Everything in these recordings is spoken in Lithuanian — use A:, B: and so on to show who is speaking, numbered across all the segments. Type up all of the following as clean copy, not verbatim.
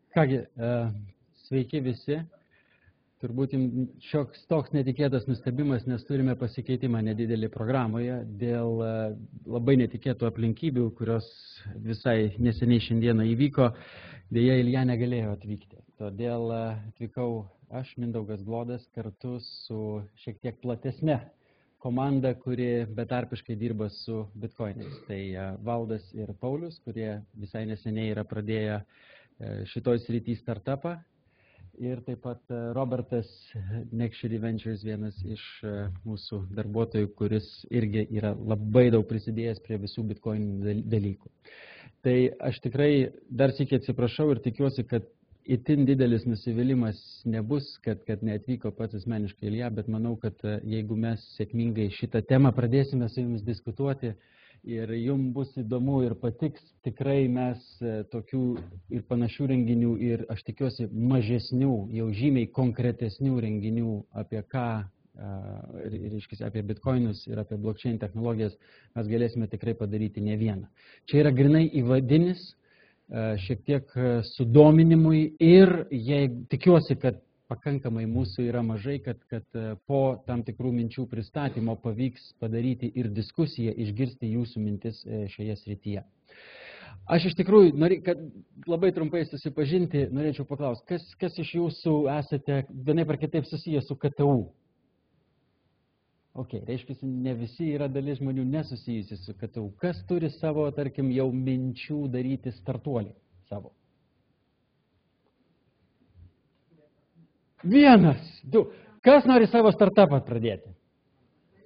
A: Kągi, sveiki visi. Turbūt šioks toks netikėtas nustebimas, nes turime pasikeitimą nedidelį programoje dėl labai netikėtų aplinkybių, kurios visai neseniai šiandieną įvyko. Deja, Ilja negalėjo atvykti. Todėl atvykau aš, Mindaugas Glodas, kartu su šiek tiek platesne komanda, kuri betarpiškai dirba su bitkoinais. Tai Valdas ir Paulius, kurie visai neseniai yra pradėję šitoj srity startupą. Ir taip pat Robertas Nekširi Ventures, vienas iš mūsų darbuotojų, kuris irgi yra labai daug prisidėjęs prie visų bitkoinų dalykų. Tai aš tikrai dar sykį atsiprašau ir tikiuosi, kad itin didelis nusivylimas nebus, kad neatvyko pats asmeniškai Ilja, bet manau, kad jeigu mes sėkmingai šitą temą pradėsime su jumis diskutuoti, ir jums bus įdomu ir patiks, tikrai mes tokių ir panašių renginių ir aš tikiuosi mažesnių, jau žymiai konkretesnių renginių apie ką, apie bitkoinus ir apie blockchain technologijas mes galėsime tikrai padaryti ne vieną. Čia yra grinai įvadinis, šiek tiek sudominimui ir tikiuosi, kad pakankamai mūsų yra mažai, kad po tam tikrų minčių pristatymo pavyks padaryti ir diskusiją, išgirsti jūsų mintis šioje srityje. Aš iš tikrųjų, kad labai trumpai susipažinti, norėčiau paklausti, kas iš jūsų esate vienaip ar kitaip susijęs su KTU? Reiškia, ne visi yra dalis žmonių nesusijusi su KTU. Kas turi savo, tarkim, jau minčių daryti startuolį savo? Vienas, du. Kas nori savo startupą pradėti?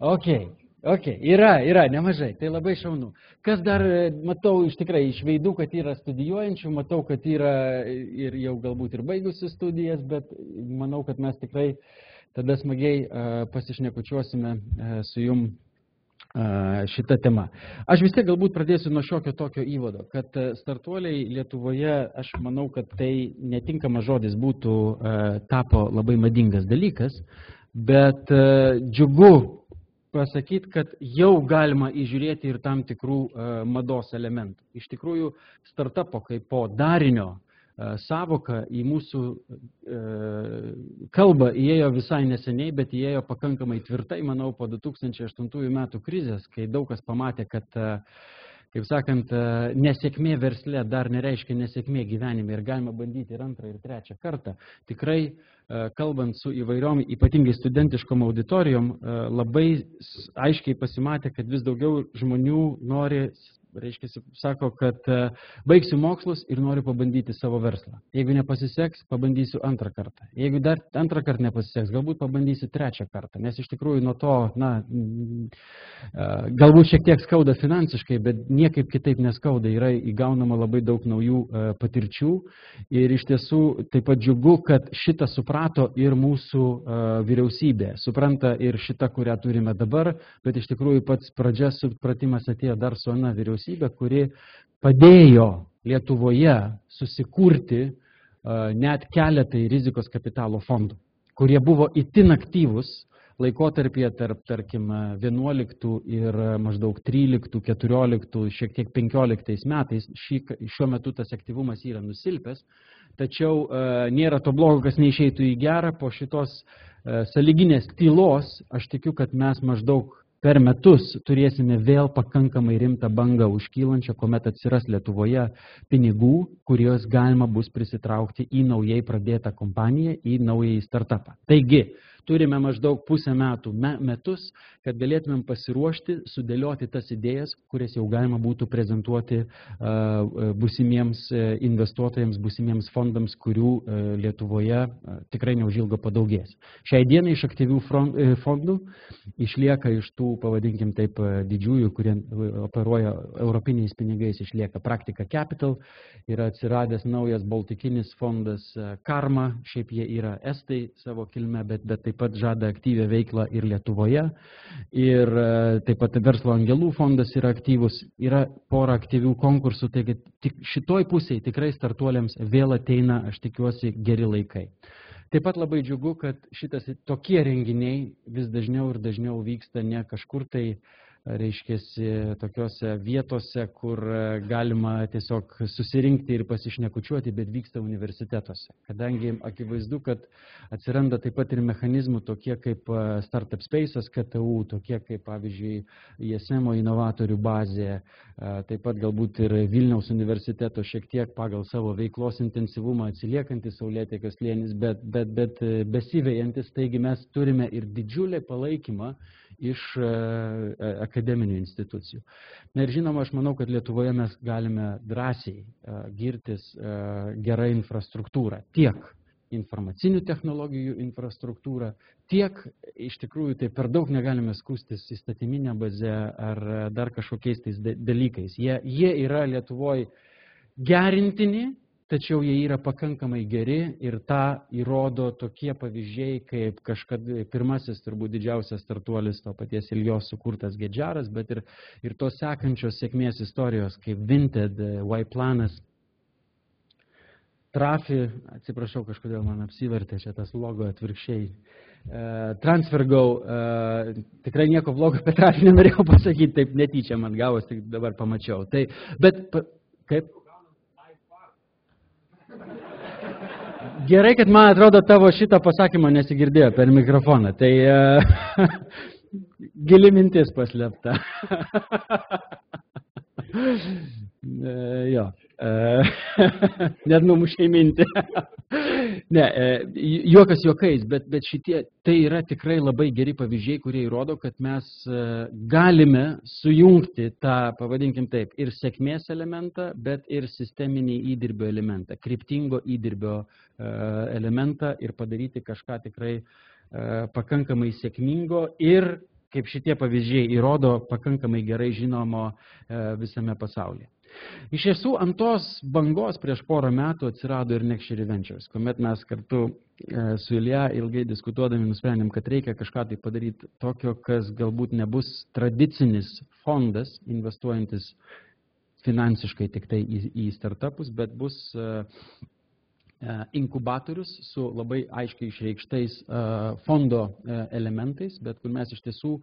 A: Yra nemažai, tai labai šaunu. Kas dar, matau iš tikrai iš veidų, kad yra studijuojančių, matau, kad yra ir jau galbūt ir baigusių studijas, bet manau, kad mes tikrai tada smagiai pasišnekučiuosime su jum šitą temą. Aš vis tiek galbūt pradėsiu nuo šiokio tokio įvado, kad startuoliai Lietuvoje, aš manau, kad tai netinkamas žodis būtų, tapo labai madingas dalykas, bet džiugu pasakyti, kad jau galima įžiūrėti ir tam tikrų mados elementų. Iš tikrųjų, startupo kaip po darinio savoka į mūsų kalbą įėjo visai neseniai, bet įėjo pakankamai tvirtai, manau, po 2008 metų krizės, kai daug kas pamatė, kad, kaip sakant, nesėkmė versle dar nereiškia nesėkmė gyvenime ir galima bandyti ir antrą, ir trečią kartą. Tikrai, kalbant su įvairiom, ypatingai studentiškom auditorijom, labai aiškiai pasimatė, kad vis daugiau žmonių nori, reiškia, sako, kad baigsiu mokslus ir noriu pabandyti savo verslą. Jeigu nepasiseks, pabandysiu antrą kartą. Jeigu dar antrą kartą nepasiseks, galbūt pabandysiu trečią kartą. Nes iš tikrųjų nuo to, galbūt šiek tiek skauda finansiškai, bet niekaip kitaip neskauda. Yra įgaunama labai daug naujų patirčių. Ir iš tiesų taip pat džiugu, kad šitą suprato ir mūsų vyriausybė. Supranta ir šitą, kurią turime dabar, bet iš tikrųjų pats pradžia supratimas atėjo dar su ana vyriausybė, kuri padėjo Lietuvoje susikurti net keletai rizikos kapitalo fondų, kurie buvo itin aktyvus laikotarpyje tarp, tarkim, 11 ir maždaug 13, 14, šiek tiek 15 metais. Šiuo metu tas aktyvumas yra nusilpęs, tačiau nėra to blogo, kas neišeitų į gerą. Po šitos sąlyginės tylos aš tikiu, kad mes maždaug per metus turėsime vėl pakankamai rimtą bangą užkylančią, kuomet atsiras Lietuvoje pinigų, kurios galima bus prisitraukti į naujai pradėtą kompaniją, į naująjį startupą. Taigi, turime maždaug pusę metus, kad galėtumėm pasiruošti, sudėlioti tas idėjas, kurias jau galima būtų prezentuoti būsimiems investuotojams, būsimiems fondams, kurių Lietuvoje tikrai neužilgo padaugės. Šiai dienai iš aktyvių fondų išlieka iš tų, pavadinkim taip, didžiųjų, kurie operuoja europiniais pinigais, išlieka Praktika Capital, yra atsiradęs naujas baltikinis fondas Karma, šiaip jie yra estai savo kilme, bet taip pat žada aktyvę veiklą ir Lietuvoje. Ir taip pat Verslo angelų fondas yra aktyvus, yra pora aktyvių konkursų, taigi šitoj pusėje tikrai startuoliams vėl ateina, aš tikiuosi, geri laikai. Taip pat labai džiugu, kad tokie renginiai vis dažniau ir dažniau vyksta ne kažkur tai reiškiasi tokiose vietose, kur galima tiesiog susirinkti ir pasišnekučiuoti, bet vyksta universitetuose. Kadangi akivaizdu, kad atsiranda taip pat ir mechanizmų tokie kaip Startup Space'as KTU, tokie kaip pavyzdžiui ISM inovatorių bazė, taip pat galbūt ir Vilniaus universiteto šiek tiek pagal savo veiklos intensyvumą atsiliekantis Saulėtekio slėnis, bet besivejantis, taigi mes turime ir didžiulį palaikymą iš akademinių institucijų. Na ir žinoma, aš manau, kad Lietuvoje mes galime drąsiai girtis gerą infrastruktūrą, tiek informacinių technologijų infrastruktūrą, tiek iš tikrųjų tai per daug negalime skųstis įstatyminę bazę ar dar kažkokiais tais dalykais. Jie yra Lietuvoje gerintini, tačiau jie yra pakankamai geri ir tą įrodo tokie pavyzdžiai, kaip kažkada pirmasis turbūt didžiausias startuolis to paties Iljos sukurtas Gedžeras, bet ir tos sekančios sėkmės istorijos kaip Vinted, Y-Planas, Trafi, atsiprašau, kažkodėl man apsivertė čia tas logo atvirkščiai, TransferGo, tikrai nieko blogo apie Trafi nenorėjau pasakyti, taip netyčia man gavos, tik dabar pamačiau. Tai, bet kaip? Gerai, kad man atrodo tavo šitą pasakymą nesigirdėjo per mikrofoną, tai gili mintis paslėpta. Jo, net numušė mintį. Ne, juokas juokais, bet šitie, tai yra tikrai labai geri pavyzdžiai, kurie įrodo, kad mes galime sujungti tą, pavadinkim taip, ir sėkmės elementą, bet ir sisteminį įdirbio elementą, kryptingo įdirbio elementą ir padaryti kažką tikrai pakankamai sėkmingo ir, kaip šitie pavyzdžiai įrodo, pakankamai gerai žinomo visame pasaulyje. Iš tiesų, ant tos bangos prieš porą metų atsirado ir Nextchery Ventures, kuomet mes kartu su Ilja ilgai diskutuodami nusprendėm, kad reikia kažką tai padaryti tokio, kas galbūt nebus tradicinis fondas, investuojantis finansiškai tik tai į startupus, bet bus inkubatorius su labai aiškiai išreikštais fondo elementais, bet kur mes iš tiesų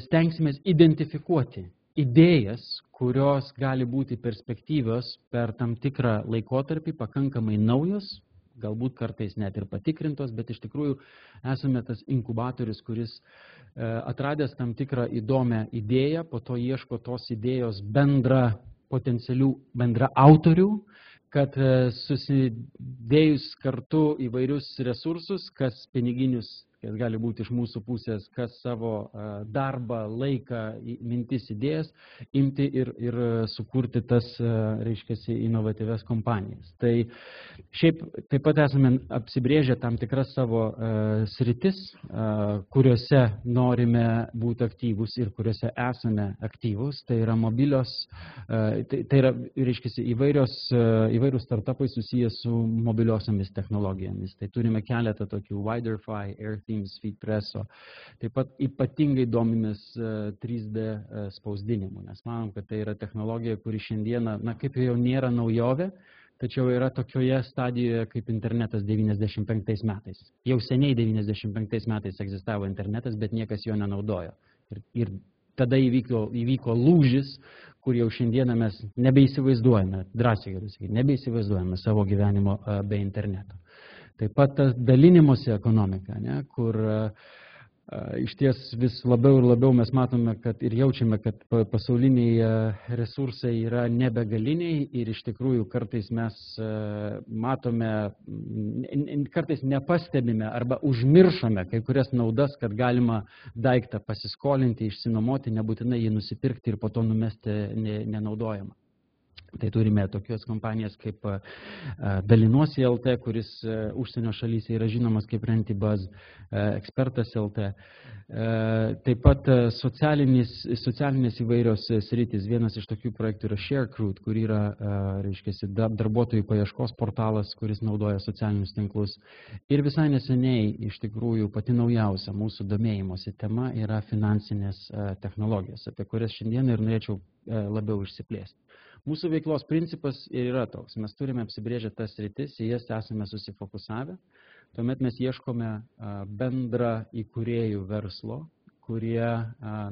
A: stengsimės identifikuoti idėjas, kurios gali būti perspektyvios per tam tikrą laikotarpį, pakankamai naujos, galbūt kartais net ir patikrintos, bet iš tikrųjų esame tas inkubatorius, kuris atradęs tam tikrą įdomią idėją, po to ieško tos idėjos potencialių bendra autorių, kad susidėjus kartu įvairius resursus, kas piniginius, kas gali būti iš mūsų pusės, kas savo darbą, laiką, mintis, idėjas, imti ir sukurti tas, reiškiasi, inovatyvias kompanijas. Tai šiaip taip pat esame apsibrėžę tam tikras savo sritis, kuriuose norime būti aktyvus ir kuriuose esame aktyvus. Tai yra mobilios, tai yra, reiškiasi, įvairūs startupai susijęs su mobiliosiomis technologijomis. Tai turime keletą tokių Widerfy, Airthemes, Feedpresso. Taip pat ypatingai domimės 3D spausdinimu, nes manom, kad tai yra technologija, kuri šiandieną, na, kaip jau nėra naujovė, tačiau yra tokioje stadijoje kaip internetas 95 metais. Jau seniai 95 metais egzistavo internetas, bet niekas jo nenaudojo. Ir tada įvyko lūžis, kur jau šiandieną mes nebeįsivaizduojame, drąsiai galiu sakyti, nebeįsivaizduojame savo gyvenimo be interneto. Taip pat tas dalinimosi ekonomika, ne, kur iš ties vis labiau ir labiau mes matome, kad ir jaučiame, kad pasauliniai resursai yra nebegaliniai ir iš tikrųjų kartais mes matome, kartais nepastebime arba užmiršome kai kurias naudas, kad galima daiktą pasiskolinti, išsinuomoti, nebūtinai jį nusipirkti ir po to numesti nenaudojamą. Tai turime tokios kompanijas kaip Dalinuosi LT, kuris užsienio šalyse yra žinomas kaip Rentibuzz, Ekspertas LT. Taip pat socialinės įvairios sritis. Vienas iš tokių projektų yra ShareCruit, kur yra, reiškiasi, darbuotojų paieškos portalas, kuris naudoja socialinius tinklus. Ir visai neseniai, iš tikrųjų, pati naujausia mūsų domėjimosi tema yra finansinės technologijos, apie kurias šiandien ir norėčiau labiau išsiplėsti. Mūsų veiklos principas ir yra toks. Mes turime apsibrėžę tas sritis, į jas esame susifokusavę. Tuomet mes ieškome bendrą įkūrėjų verslo, kurie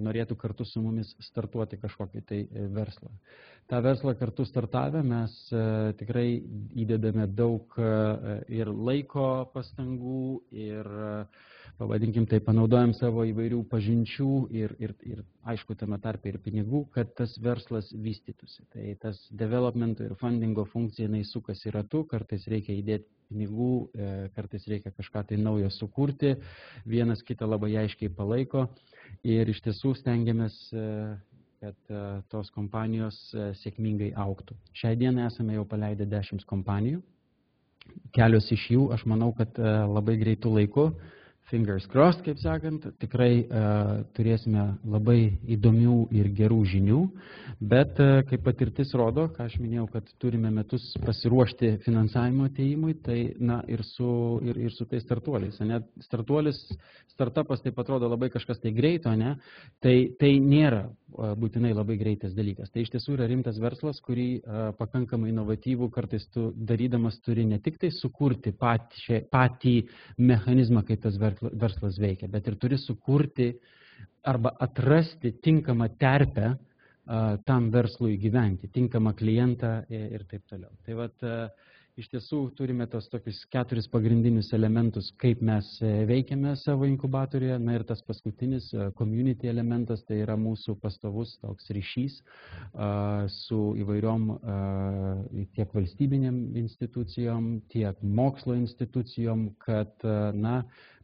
A: norėtų kartu su mumis startuoti kažkokį tai verslą. Ta verslą kartu startavę mes tikrai įdedame daug ir laiko pastangų, ir pavadinkim tai, panaudojam savo įvairių pažinčių ir aišku, tame tarpe ir pinigų, kad tas verslas vystytųsi. Tai tas developmento ir fundingo funkcija, jinai sukasi ratu, kartais reikia įdėti pinigų, kartais reikia kažką tai naujo sukurti, vienas kitą labai aiškiai palaiko ir iš tiesų stengiamės, kad tos kompanijos sėkmingai augtų. Šiai dienai esame jau paleidę 10 kompanijų, kelios iš jų, aš manau, kad labai greitų laikų, fingers crossed, kaip sakant, tikrai turėsime labai įdomių ir gerų žinių, bet kaip patirtis rodo, ką aš minėjau, kad turime metus pasiruošti finansavimo atėjimui, tai ir su tais startuoliais. Startupas taip atrodo labai kažkas tai greito, ne? Tai nėra būtinai labai greitas dalykas. Tai iš tiesų yra rimtas verslas, kurį pakankamai inovatyvų kartais tu darydamas turi ne tik tai sukurti patį mechanizmą, kaip tas verslas veikia, bet ir turi sukurti arba atrasti tinkamą terpę tam verslui gyventi, tinkamą klientą ir taip toliau. Tai vat, iš tiesų turime tos tokius 4 pagrindinius elementus, kaip mes veikiame savo inkubatoriuje. Na ir tas paskutinis community elementas, tai yra mūsų pastovus toks ryšys su įvairiom tiek valstybinėm institucijom, tiek mokslo institucijom, kad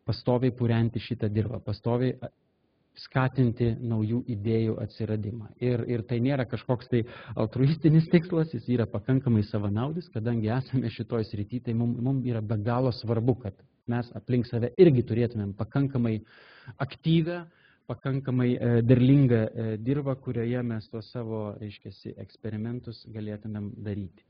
A: pastoviai purenti šitą dirvą, pastoviai skatinti naujų idėjų atsiradimą. Ir tai nėra kažkoks tai altruistinis tikslas, jis yra pakankamai savanaudis, kadangi esame šitoj srity, tai mums yra be galo svarbu, kad mes aplink save irgi turėtumėm pakankamai aktyvę, pakankamai derlingą dirvą, kurioje mes tuos savo, reiškiasi, eksperimentus galėtumėm daryti.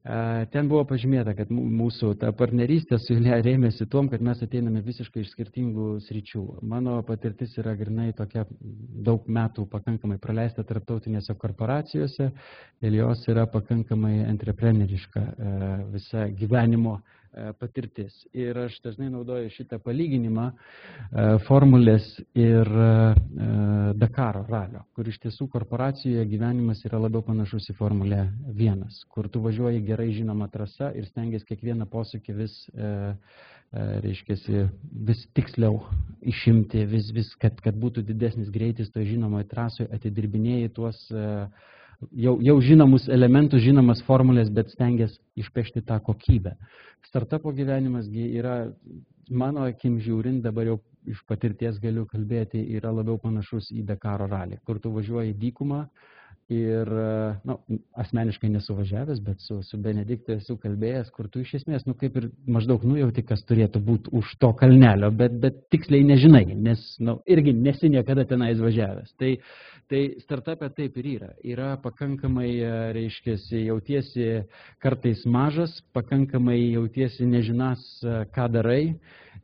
A: Ten buvo pažymėta, kad mūsų ta partnerystė su Ilja rėmėsi tuom, kad mes ateiname visiškai iš skirtingų sričių. Mano patirtis yra grinai tokia daug metų pakankamai praleista tarptautinėse korporacijose, Iljos yra pakankamai entrepreneriška visa gyvenimo patirtis. Ir aš dažnai naudoju šitą palyginimą formulės ir Dakaro ralio, kur iš tiesų korporacijoje gyvenimas yra labiau panašus į Formulę 1, kur tu važiuoji gerai žinoma trasa ir stengiasi kiekvieną posūkį vis tiksliau išimti, kad būtų didesnis greitis toje žinomoje trasoje, atidirbinėjai tuos jau žinomus elementus, žinomas formulės, bet stengiasi išpešti tą kokybę. Startupo gyvenimas yra, mano akim žiūrint, dabar jau iš patirties galiu kalbėti, yra labiau panašus į Dakaro ralį, kur tu važiuoji dykumą ir, asmeniškai nesu važiavęs, bet su Benediktu esu kalbėjęs, kur tu iš esmės, kaip ir maždaug nujauti, kas turėtų būti už to kalnelio, bet tiksliai nežinai, nes, irgi nesi niekada tenais važiavęs. Tai startupė taip ir yra. Yra pakankamai, reiškiasi, jautiesi kartais mažas, pakankamai jautiesi nežinas, ką darai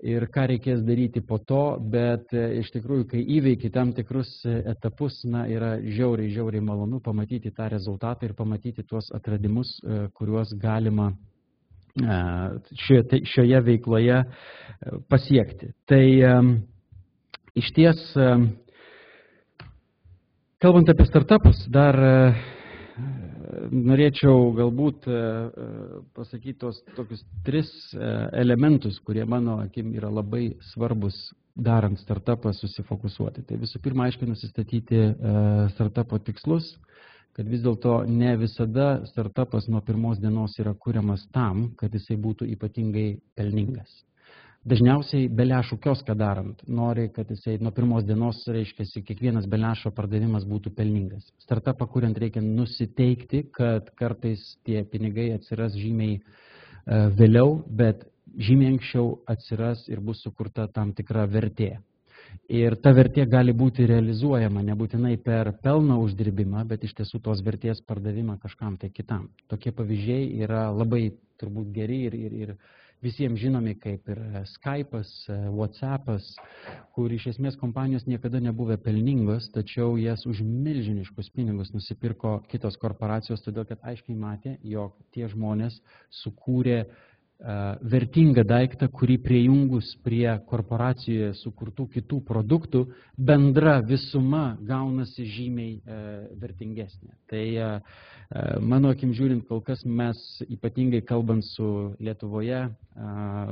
A: ir ką reikės daryti po to, bet iš tikrųjų, kai įveiki tam tikrus etapus, yra žiauriai malonu pamatyti tą rezultatą ir pamatyti tuos atradimus, kuriuos galima šioje veikloje pasiekti. Tai iš ties, kalbant apie startupus, dar norėčiau galbūt pasakyti tos tokius 3 elementus, kurie mano akim yra labai svarbus darant startupą susifokusuoti. Tai visų pirma, aiškiai nusistatyti startupo tikslus, kad vis dėlto ne visada startupas nuo pirmos dienos yra kuriamas tam, kad jisai būtų ypatingai pelningas. Dažniausiai beliašų kioską darant nori, kad jisai nuo pirmos dienos, reiškiasi, kiekvienas beliašo pardavimas būtų pelningas. Startupą kuriant reikia nusiteikti, kad kartais tie pinigai atsiras žymiai vėliau, bet žymiai anksčiau atsiras ir bus sukurta tam tikra vertė. Ir ta vertė gali būti realizuojama nebūtinai per pelno uždirbimą, bet iš tiesų tos vertės pardavimą kažkam tai kitam. Tokie pavyzdžiai yra labai turbūt geri ir visiems žinomi, kaip ir Skype'as, WhatsApp'as, kur iš esmės kompanijos niekada nebuvę pelningos, tačiau jas už milžiniškus pinigus nusipirko kitos korporacijos, todėl kad aiškiai matė, jog tie žmonės sukūrė vertingą daiktą, kurį prijungus prie korporacijoje sukurtų kitų produktų, bendra visuma gaunasi žymiai vertingesnė. Tai mano akim žiūrint, kol kas mes ypatingai kalbant su Lietuvoje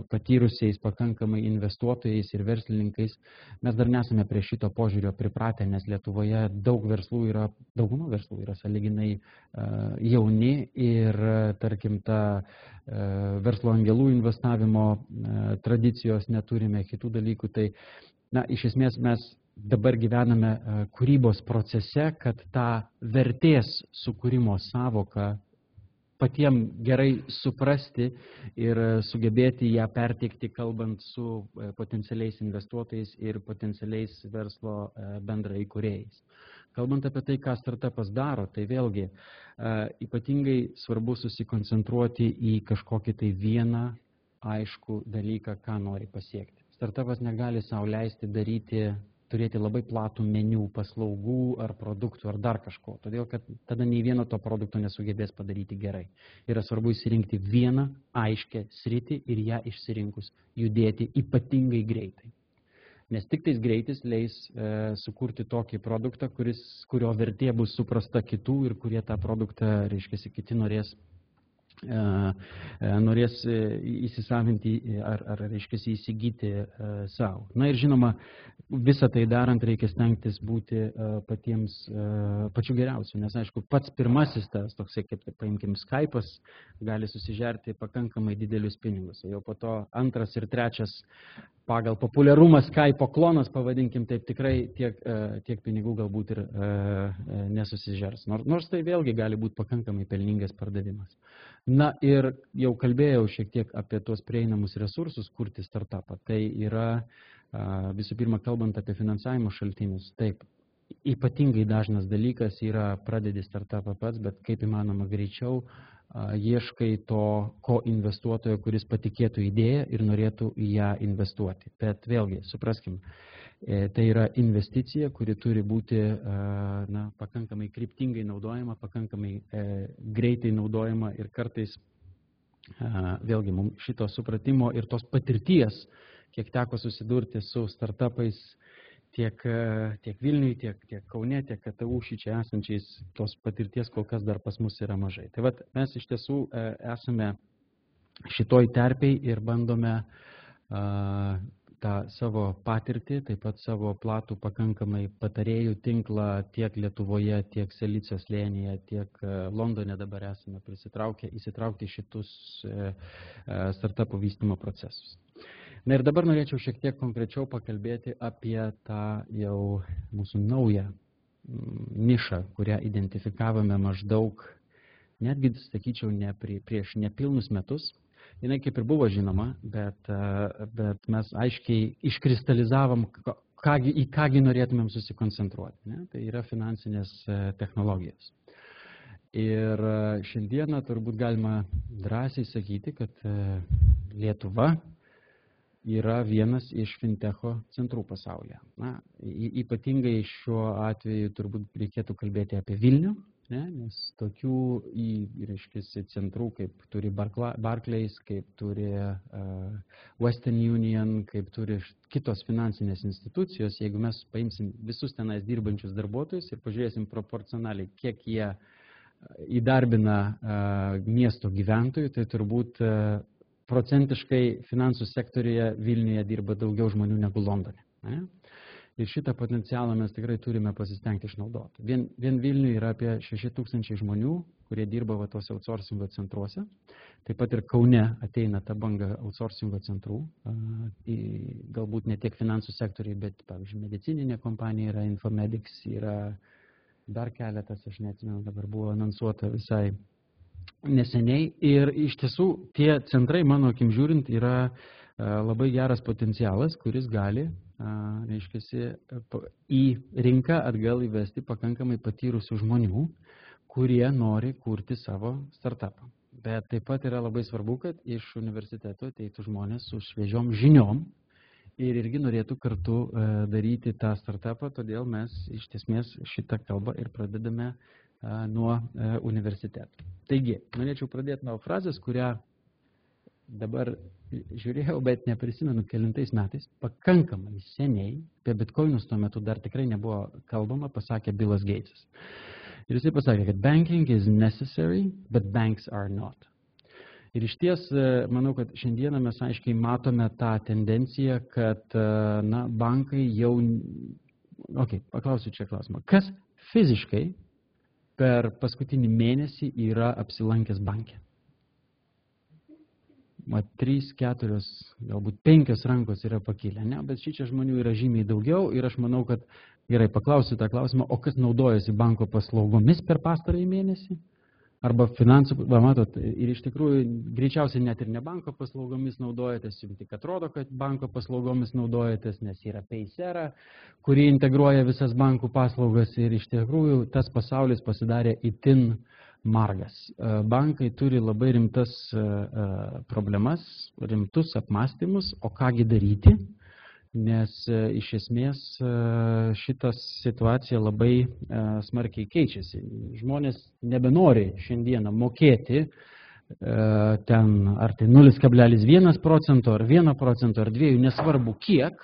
A: patyrusiais pakankamai investuotojais ir verslininkais, mes dar nesame prie šito požiūrio pripratę, nes Lietuvoje dauguma verslų yra sąlyginai jauni ir, tarkim, ta verslo angelų investavimo tradicijos neturime, kitų dalykų. Tai, iš esmės mes dabar gyvename kūrybos procese, kad tą vertės sukūrimo sąvoką patiem gerai suprasti ir sugebėti ją perteikti, kalbant su potencialiais investuotojais ir potencialiais verslo bendraįkūrėjais. Kalbant apie tai, ką startupas daro, tai vėlgi ypatingai svarbu susikoncentruoti į kažkokį tai vieną aiškų dalyką, ką nori pasiekti. Startupas negali sau leisti turėti labai platų meniu paslaugų ar produktų ar dar kažko, todėl kad tada nei vieno to produkto nesugebės padaryti gerai. Yra svarbu išsirinkti vieną aiškę sritį ir ją išsirinkus judėti ypatingai greitai. Nes tik tais greitis leis sukurti tokį produktą, kurio vertė bus suprasta kitų ir kurie tą produktą, reiškia, kiti norės įsisavinti ar reiškia, įsigyti savo. Na ir žinoma, visą tai darant reikia stengtis būti pačiu geriausiu, nes aišku, pats pirmasis tas, toksai kaip paimkim Skype'as, gali susižerti pakankamai didelius pinigus. Jau po to antras ir trečias pagal populiarumą Skype'o klonas, pavadinkim taip, tikrai tiek pinigų galbūt ir nesusižers. Nors tai vėlgi gali būti pakankamai pelningas pardavimas. Na ir jau kalbėjau šiek tiek apie tuos prieinamus resursus kurti startupą. Tai yra visų pirma, kalbant apie finansavimo šaltinius, taip, ypatingai dažnas dalykas yra pradedi startupą pats, bet kaip įmanoma greičiau ieškai to investuotojo, kuris patikėtų idėją ir norėtų į ją investuoti. Bet vėlgi, supraskim, tai yra investicija, kuri turi būti pakankamai kryptingai naudojama, pakankamai greitai naudojama ir kartais vėlgi mums šito supratimo ir tos patirties, kiek teko susidurti su startupais tiek Vilniui, tiek Kaune, tiek KTU šičia esančiais, tos patirties kol kas dar pas mus yra mažai. Tai vat, mes iš tiesų esame šitoj terpėj ir bandome tą savo patirtį, taip pat savo platų pakankamai patarėjų tinklą tiek Lietuvoje, tiek Silicio slėnyje, tiek Londone dabar esame įsitraukti šitus startupų vystymo procesus. Na ir dabar norėčiau šiek tiek konkrečiau pakalbėti apie tą jau mūsų naują nišą, kurią identifikavome maždaug, netgi, sakyčiau, prieš nepilnus metus. Jinai kaip ir buvo žinoma, bet mes aiškiai iškristalizavom, į kągi norėtumėm susikoncentruoti. Ne? Tai yra finansinės technologijos. Ir šiandieną turbūt galima drąsiai sakyti, kad Lietuva yra vienas iš fintecho centrų pasaulyje. Na, ypatingai šiuo atveju turbūt reikėtų kalbėti apie Vilnių, nes tokių centrų, kaip turi Barclays, kaip turi Western Union, kaip turi kitos finansinės institucijos, jeigu mes paimsim visus tenais dirbančius darbuotojus ir pažiūrėsim proporcionaliai, kiek jie įdarbina miesto gyventojų, tai turbūt procentiškai finansų sektoriuje Vilniuje dirba daugiau žmonių negu Londone. Ne? Ir šitą potencialą mes tikrai turime pasistengti išnaudoti. Vien Vilniuje yra apie 6000 žmonių, kurie dirba tos outsourcingo centruose. Taip pat ir Kaune ateina ta banga outsourcingo centrų. Galbūt ne tiek finansų sektoriai, bet, pavyzdžiui, medicininė kompanija yra Infomedics, yra dar keletas, aš neatsimenu, dabar buvo anonsuota visai neseniai. Ir iš tiesų tie centrai, mano akim žiūrint, yra labai geras potencialas, kuris gali į rinką atgal įvesti pakankamai patyrusių žmonių, kurie nori kurti savo startupą. Bet taip pat yra labai svarbu, kad iš universiteto ateitų žmonės su šviežiom žiniom ir irgi norėtų kartu daryti tą startupą, todėl mes iš esmės šitą kalbą ir pradedame nuo universitetų. Taigi, norėčiau pradėti nuo frazės, kurią dabar žiūrėjau, bet neprisimenu kelintais metais, pakankamai seniai, apie bitkoinus tuo metu dar tikrai nebuvo kalbama, pasakė Billas Gatesas. Ir jisai pasakė, kad banking is necessary, but banks are not. Ir iš ties, manau, kad šiandieną mes aiškiai matome tą tendenciją, kad bankai jau... paklausiu čia klausimą. Kas fiziškai per paskutinį mėnesį yra apsilankęs banke? 3, 4, galbūt 5 rankos yra pakilę, ne? Bet šičia žmonių yra žymiai daugiau ir aš manau, kad gerai paklausiu tą klausimą, o kas naudojasi banko paslaugomis per pastarąjį mėnesį? Arba finansų, matot, ir iš tikrųjų greičiausiai net ir ne banko paslaugomis naudojatės, jums tik atrodo, kad banko paslaugomis naudojatės, nes yra Paysera, kuri integruoja visas bankų paslaugas ir iš tikrųjų tas pasaulis pasidarė itin margas. Bankai turi labai rimtas problemas, rimtus apmąstymus, o kągi daryti, nes iš esmės šitas situacija labai smarkiai keičiasi. Žmonės nebenori šiandieną mokėti ten ar tai 0,1% ar 1% ar 2%, nesvarbu kiek,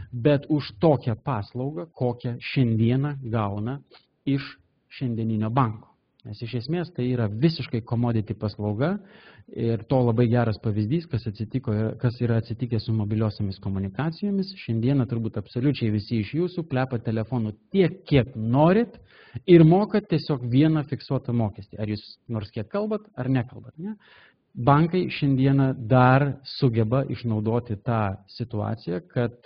A: bet už tokią paslaugą, kokią šiandieną gauna iš šiandieninio banko. Nes iš esmės tai yra visiškai commodity paslauga ir to labai geras pavyzdys, kas yra atsitikę su mobiliosiamis komunikacijomis. Šiandieną turbūt absoliučiai visi iš jūsų plepa telefonu tiek, kiek norit ir mokat tiesiog vieną fiksuotą mokestį. Ar jūs nors kiek kalbat, ar nekalbat. Ne? Bankai šiandieną dar sugeba išnaudoti tą situaciją, kad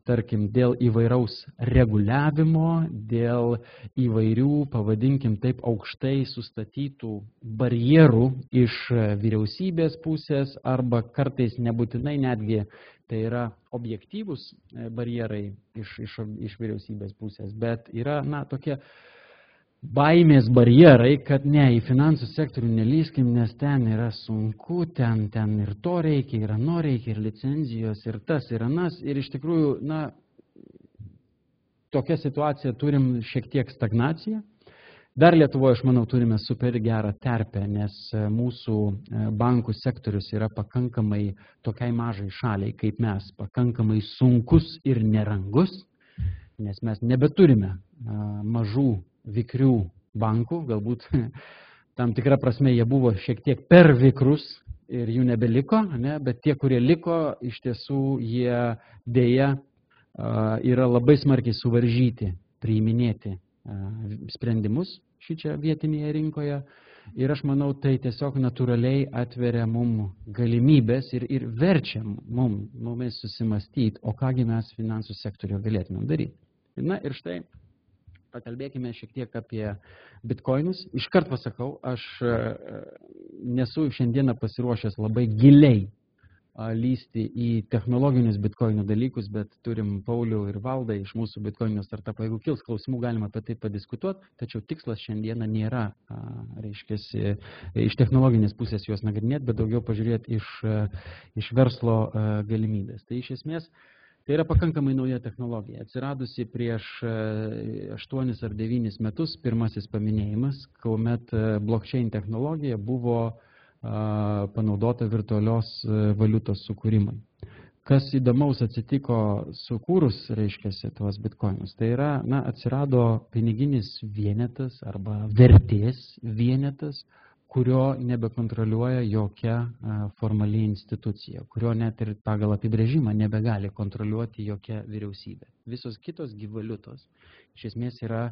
A: tarkim, dėl įvairaus reguliavimo, dėl įvairių, pavadinkim taip, aukštai sustatytų barjerų iš vyriausybės pusės arba kartais nebūtinai netgi tai yra objektyvūs barjerai iš vyriausybės pusės, bet yra tokie baimės barjerai, kad ne, į finansų sektorių nelyskim, nes ten yra sunku, ten ir to reikia, ir ano reikia, ir licenzijos, ir tas, ir anas. Ir iš tikrųjų, tokia situacija turim šiek tiek stagnaciją. Dar Lietuvoje, aš manau, turime super gerą terpę, nes mūsų bankų sektorius yra pakankamai tokiai mažai šaliai, kaip mes, pakankamai sunkus ir nerangus, nes mes nebeturime mažų vikrių bankų, galbūt tam tikrą prasme jie buvo šiek tiek per vikrus ir jų nebeliko, ne? Bet tie, kurie liko, iš tiesų jie dėja yra labai smarkiai suvaržyti priiminėti sprendimus šičia vietinėje rinkoje ir aš manau, tai tiesiog natūraliai atveria mum galimybės ir verčia mumis susimastyti, o kągi mes finansų sektoriuje galėtumėm daryti. Ir štai pakalbėkime šiek tiek apie bitkoinus. Iškart pasakau, aš nesu šiandieną pasiruošęs labai giliai lysti į technologinius bitkoinų dalykus, bet turim Paulių ir Valdą iš mūsų bitkoinų startupo. Jeigu kils klausimų, galima apie tai padiskutuoti, tačiau tikslas šiandieną nėra, reiškiasi, iš technologinės pusės juos nagrinėti, bet daugiau pažiūrėti iš verslo galimybės. Tai iš esmės, tai yra pakankamai nauja technologija, atsiradusi prieš 8 ar 9 metus, pirmasis paminėjimas, kuomet blockchain technologija buvo panaudota virtualios valiutos sukūrimui. Kas įdomaus atsitiko sukūrus, reiškiasi, tuos bitkoinus, tai yra, atsirado piniginis vienetas arba vertės vienetas, kurio nebekontroliuoja jokia formali institucija, kurio net ir pagal apibrėžimą nebegali kontroliuoti jokia vyriausybė. Visos kitos valiutos iš esmės yra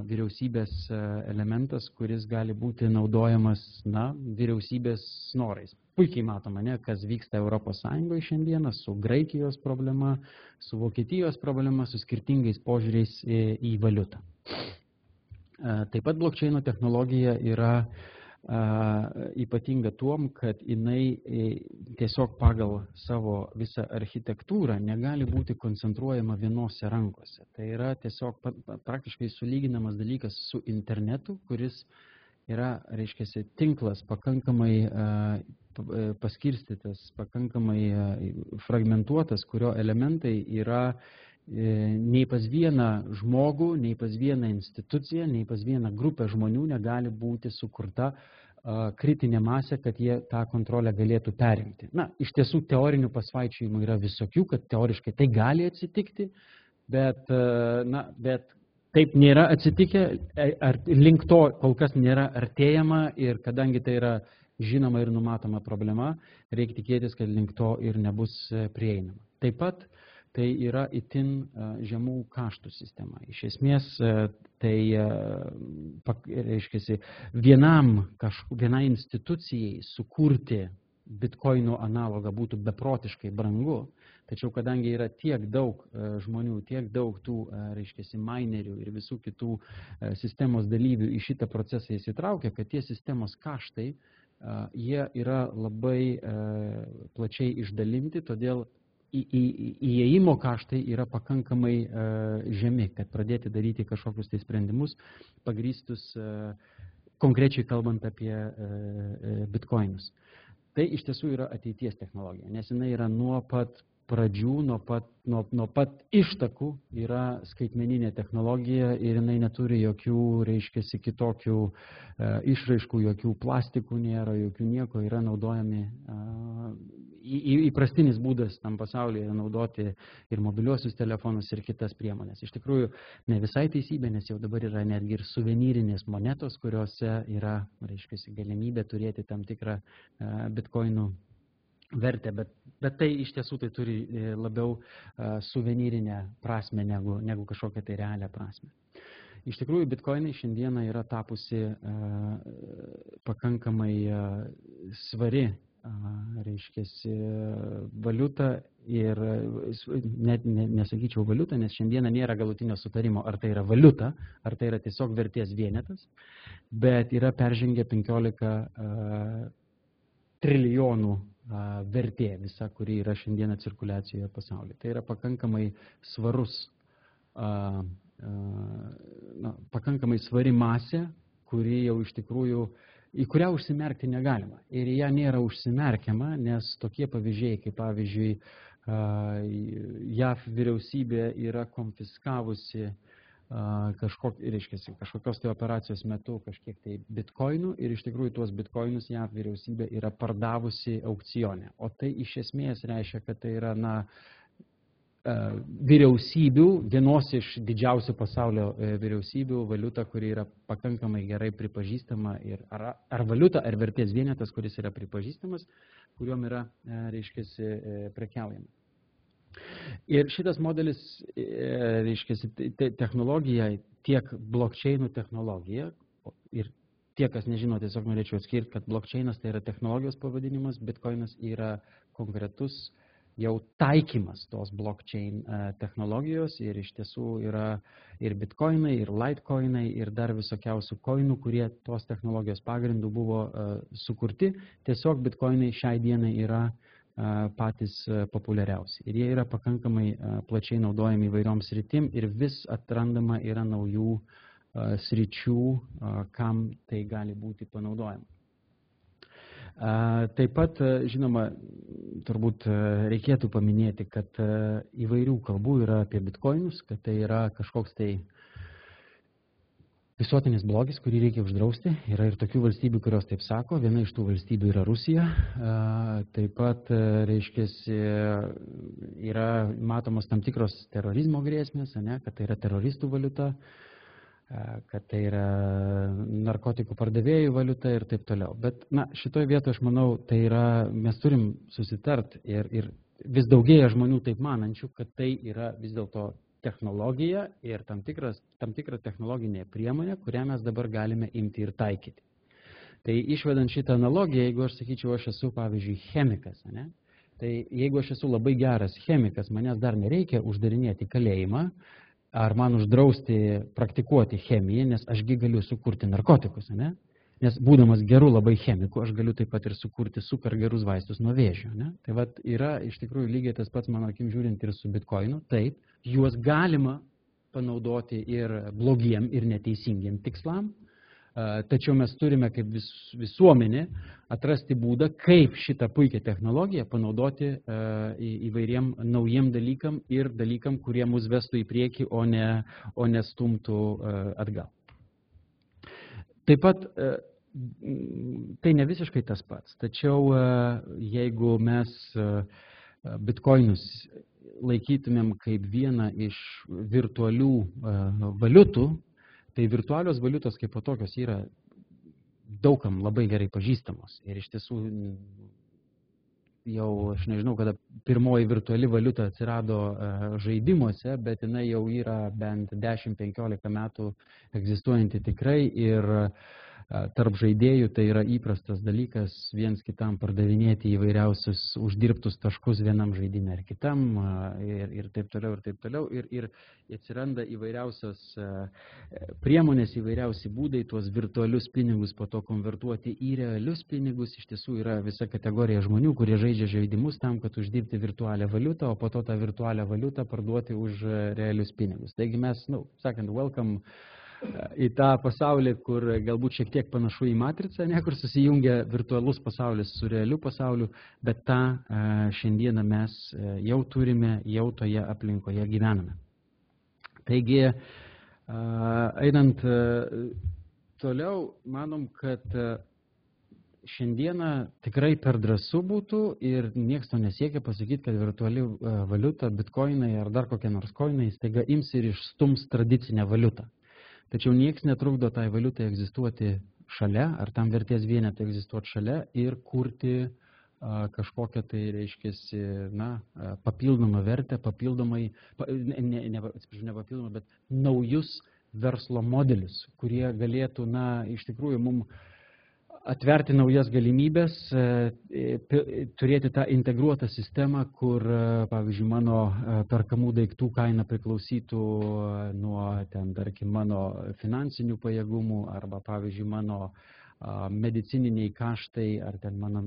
A: vyriausybės elementas, kuris gali būti naudojamas vyriausybės norais. Puikiai matoma, kas vyksta Europos Sąjungoje šiandieną su Graikijos problema, su Vokietijos problema, su skirtingais požiūriais į valiutą. Taip pat blockchaino technologija yra ypatinga tuom, kad jinai tiesiog pagal savo visą architektūrą negali būti koncentruojama vienose rankose. Tai yra tiesiog praktiškai sulyginamas dalykas su internetu, kuris yra, reiškiasi, tinklas pakankamai paskirstytas, pakankamai fragmentuotas, kurio elementai yra nei pas vieną žmogų, nei pas vieną instituciją, nei pas vieną grupę žmonių negali būti sukurta kritinę masę, kad jie tą kontrolę galėtų perimti. Na, iš tiesų teorinių pasvaičiojimų yra visokių, kad teoriškai tai gali atsitikti, bet taip nėra atsitikę, link to kol kas nėra artėjama ir kadangi tai yra žinoma ir numatoma problema, reikia tikėtis, kad link to ir nebus prieinama. Taip pat tai yra itin žemų kaštų sistema. Iš esmės, tai reiškiasi, vienai institucijai sukurti bitkoinų analogą būtų beprotiškai brangu, tačiau kadangi yra tiek daug žmonių, tiek daug tų, reiškiasi, minerių ir visų kitų sistemos dalyvių į šitą procesą įsitraukia, kad tie sistemos kaštai, jie yra labai plačiai išdalinti, todėl įėjimo kaštai yra pakankamai žemi, kad pradėti daryti kažkokius tai sprendimus pagrįstus konkrečiai kalbant apie bitkoinus. Tai iš tiesų yra ateities technologija, nes jinai yra nuo pat pradžių, nuo pat ištakų yra skaitmeninė technologija ir jinai neturi jokių, reiškiasi, kitokių išraiškų, jokių plastikų nėra, jokių nieko, yra naudojami įprastinis būdas tam pasaulyje yra naudoti ir mobiliuosius telefonus ir kitas priemonės. Iš tikrųjų, ne visai teisybė, nes jau dabar yra netgi ir suvenyrinės monetos, kuriuose yra, reiškiasi, galimybė turėti tam tikrą bitkoinų vertę, bet tai iš tiesų tai turi labiau suvenyrinę prasme negu kažkokią tai realią prasme. Iš tikrųjų, bitkoinai šiandieną yra tapusi pakankamai svari, reiškiasi, valiuta ir net nesakyčiau valiuta, nes šiandieną nėra galutinio sutarimo, ar tai yra valiuta, ar tai yra tiesiog vertės vienetas, bet yra peržengę 15 trilijonų vertė visa, kuri yra šiandieną cirkuliacijoje pasaulyje. Tai yra pakankamai svarus, pakankamai svari masė, kuri jau iš tikrųjų, į kurią užsimerkti negalima. Ir ją nėra užsimerkiama, nes tokie pavyzdžiai, kaip pavyzdžiui, JAV vyriausybė yra konfiskavusi kažkokios tai operacijos metu kažkiek tai bitkoinų ir iš tikrųjų tuos bitkoinus JAV vyriausybė yra pardavusi aukcione. O tai iš esmės reiškia, kad tai yra vyriausybių, vienos iš didžiausių pasaulio vyriausybių valiuta, kuri yra pakankamai gerai pripažįstama ir ar valiuta, ar vertės vienetas, kuris yra pripažįstamas, kuriuom yra, reiškiasi, prekiaujama. Ir šitas modelis, reiškiasi, technologija, tiek blockchainų technologija, ir tie, kas nežino, tiesiog norėčiau atskirti, kad blockchainas tai yra technologijos pavadinimas, bitcoinas yra konkretus jau taikymas tos blockchain technologijos ir iš tiesų yra ir bitcoinai, ir litecoinai, ir dar visokiausių coinų, kurie tos technologijos pagrindų buvo sukurti. Tiesiog bitcoinai šiai dienai yra patys populiariausi. Ir jie yra pakankamai plačiai naudojami įvairioms sritim ir vis atrandama yra naujų sričių, kam tai gali būti panaudojama. Taip pat, žinoma, turbūt reikėtų paminėti, kad įvairių kalbų yra apie bitkoinus, kad tai yra kažkoks tai visuotinis blogis, kurį reikia uždrausti. Yra ir tokių valstybių, kurios taip sako. Viena iš tų valstybių yra Rusija. Taip pat, reiškiasi, yra matomos tam tikros terorizmo grėsmės, kad tai yra teroristų valiuta, kad tai yra narkotikų pardavėjų valiuta ir taip toliau. Bet šitoje vietoje, aš manau, tai yra, mes turim susitart ir vis daugėja žmonių taip manančių, kad tai yra vis dėlto technologija ir tam tikra technologinė priemonė, kurią mes dabar galime imti ir taikyti. Tai išvedant šitą analogiją, jeigu aš sakyčiau, aš esu, pavyzdžiui, chemikas, tai jeigu aš esu labai geras chemikas, manęs dar nereikia uždarinėti kalėjimą, ar man uždrausti praktikuoti chemiją, nes ašgi galiu sukurti narkotikus, nes būdamas geru labai chemiku, aš galiu taip pat ir sukurti super gerus vaistus nuo vėžio. Tai vat yra iš tikrųjų lygiai tas pats, mano akim žiūrint, ir su bitkoinu. Taip, juos galima panaudoti ir blogiem, ir neteisingiem tikslam, tačiau mes turime kaip visuomenė atrasti būdą, kaip šitą puikią technologiją panaudoti įvairiem naujiem dalykam ir dalykam, kurie mus vestų į priekį, o ne stumtų atgal. Taip pat tai ne visiškai tas pats. Tačiau jeigu mes bitkoinus laikytumėm kaip vieną iš virtualių valiutų, tai virtualios valiutos kaip po tokios yra daugam labai gerai pažįstamos. Ir iš tiesų jau, aš nežinau, kada pirmoji virtuali valiuta atsirado žaidimuose, bet jinai jau yra bent 10-15 metų egzistuojanti tikrai ir tarp žaidėjų tai yra įprastas dalykas viens kitam pardavinėti įvairiausius uždirbtus taškus vienam žaidime ar kitam ir taip toliau ir taip toliau. Ir atsiranda įvairiausios priemonės, įvairiausi būdai tuos virtualius pinigus po to konvertuoti į realius pinigus. Iš tiesų yra visa kategorija žmonių, kurie žaidžia žaidimus tam, kad uždirbti virtualią valiutą, o po to tą virtualią valiutą parduoti už realius pinigus. Taigi mes, sakant, welcome į tą pasaulį, kur galbūt šiek tiek panašu į matricą, kur susijungia virtualus pasaulis su realiu pasauliu, bet tą šiandieną mes jau turime, jau toje aplinkoje gyvename. Taigi, einant toliau, manom, kad šiandieną tikrai per drąsu būtų ir nieks to nesiekia pasakyti, kad virtuali valiuta, bitkoinai ar dar kokie nors koinai staiga ims ir išstums tradicinę valiutą. Tačiau nieks netrukdo tai valiutai egzistuoti šalia, ar tam vertės vienetai egzistuoti šalia ir kurti kažkokią tai, reiškiasi, papildomą vertę, papildomai, ne papildomą, bet naujus verslo modelius, kurie galėtų, iš tikrųjų, mums atverti naujas galimybės, turėti tą integruotą sistemą, kur, pavyzdžiui, mano perkamų daiktų kaina priklausytų nuo, tarkim, mano finansinių pajėgumų arba, pavyzdžiui, mano medicininiai kaštai ar mano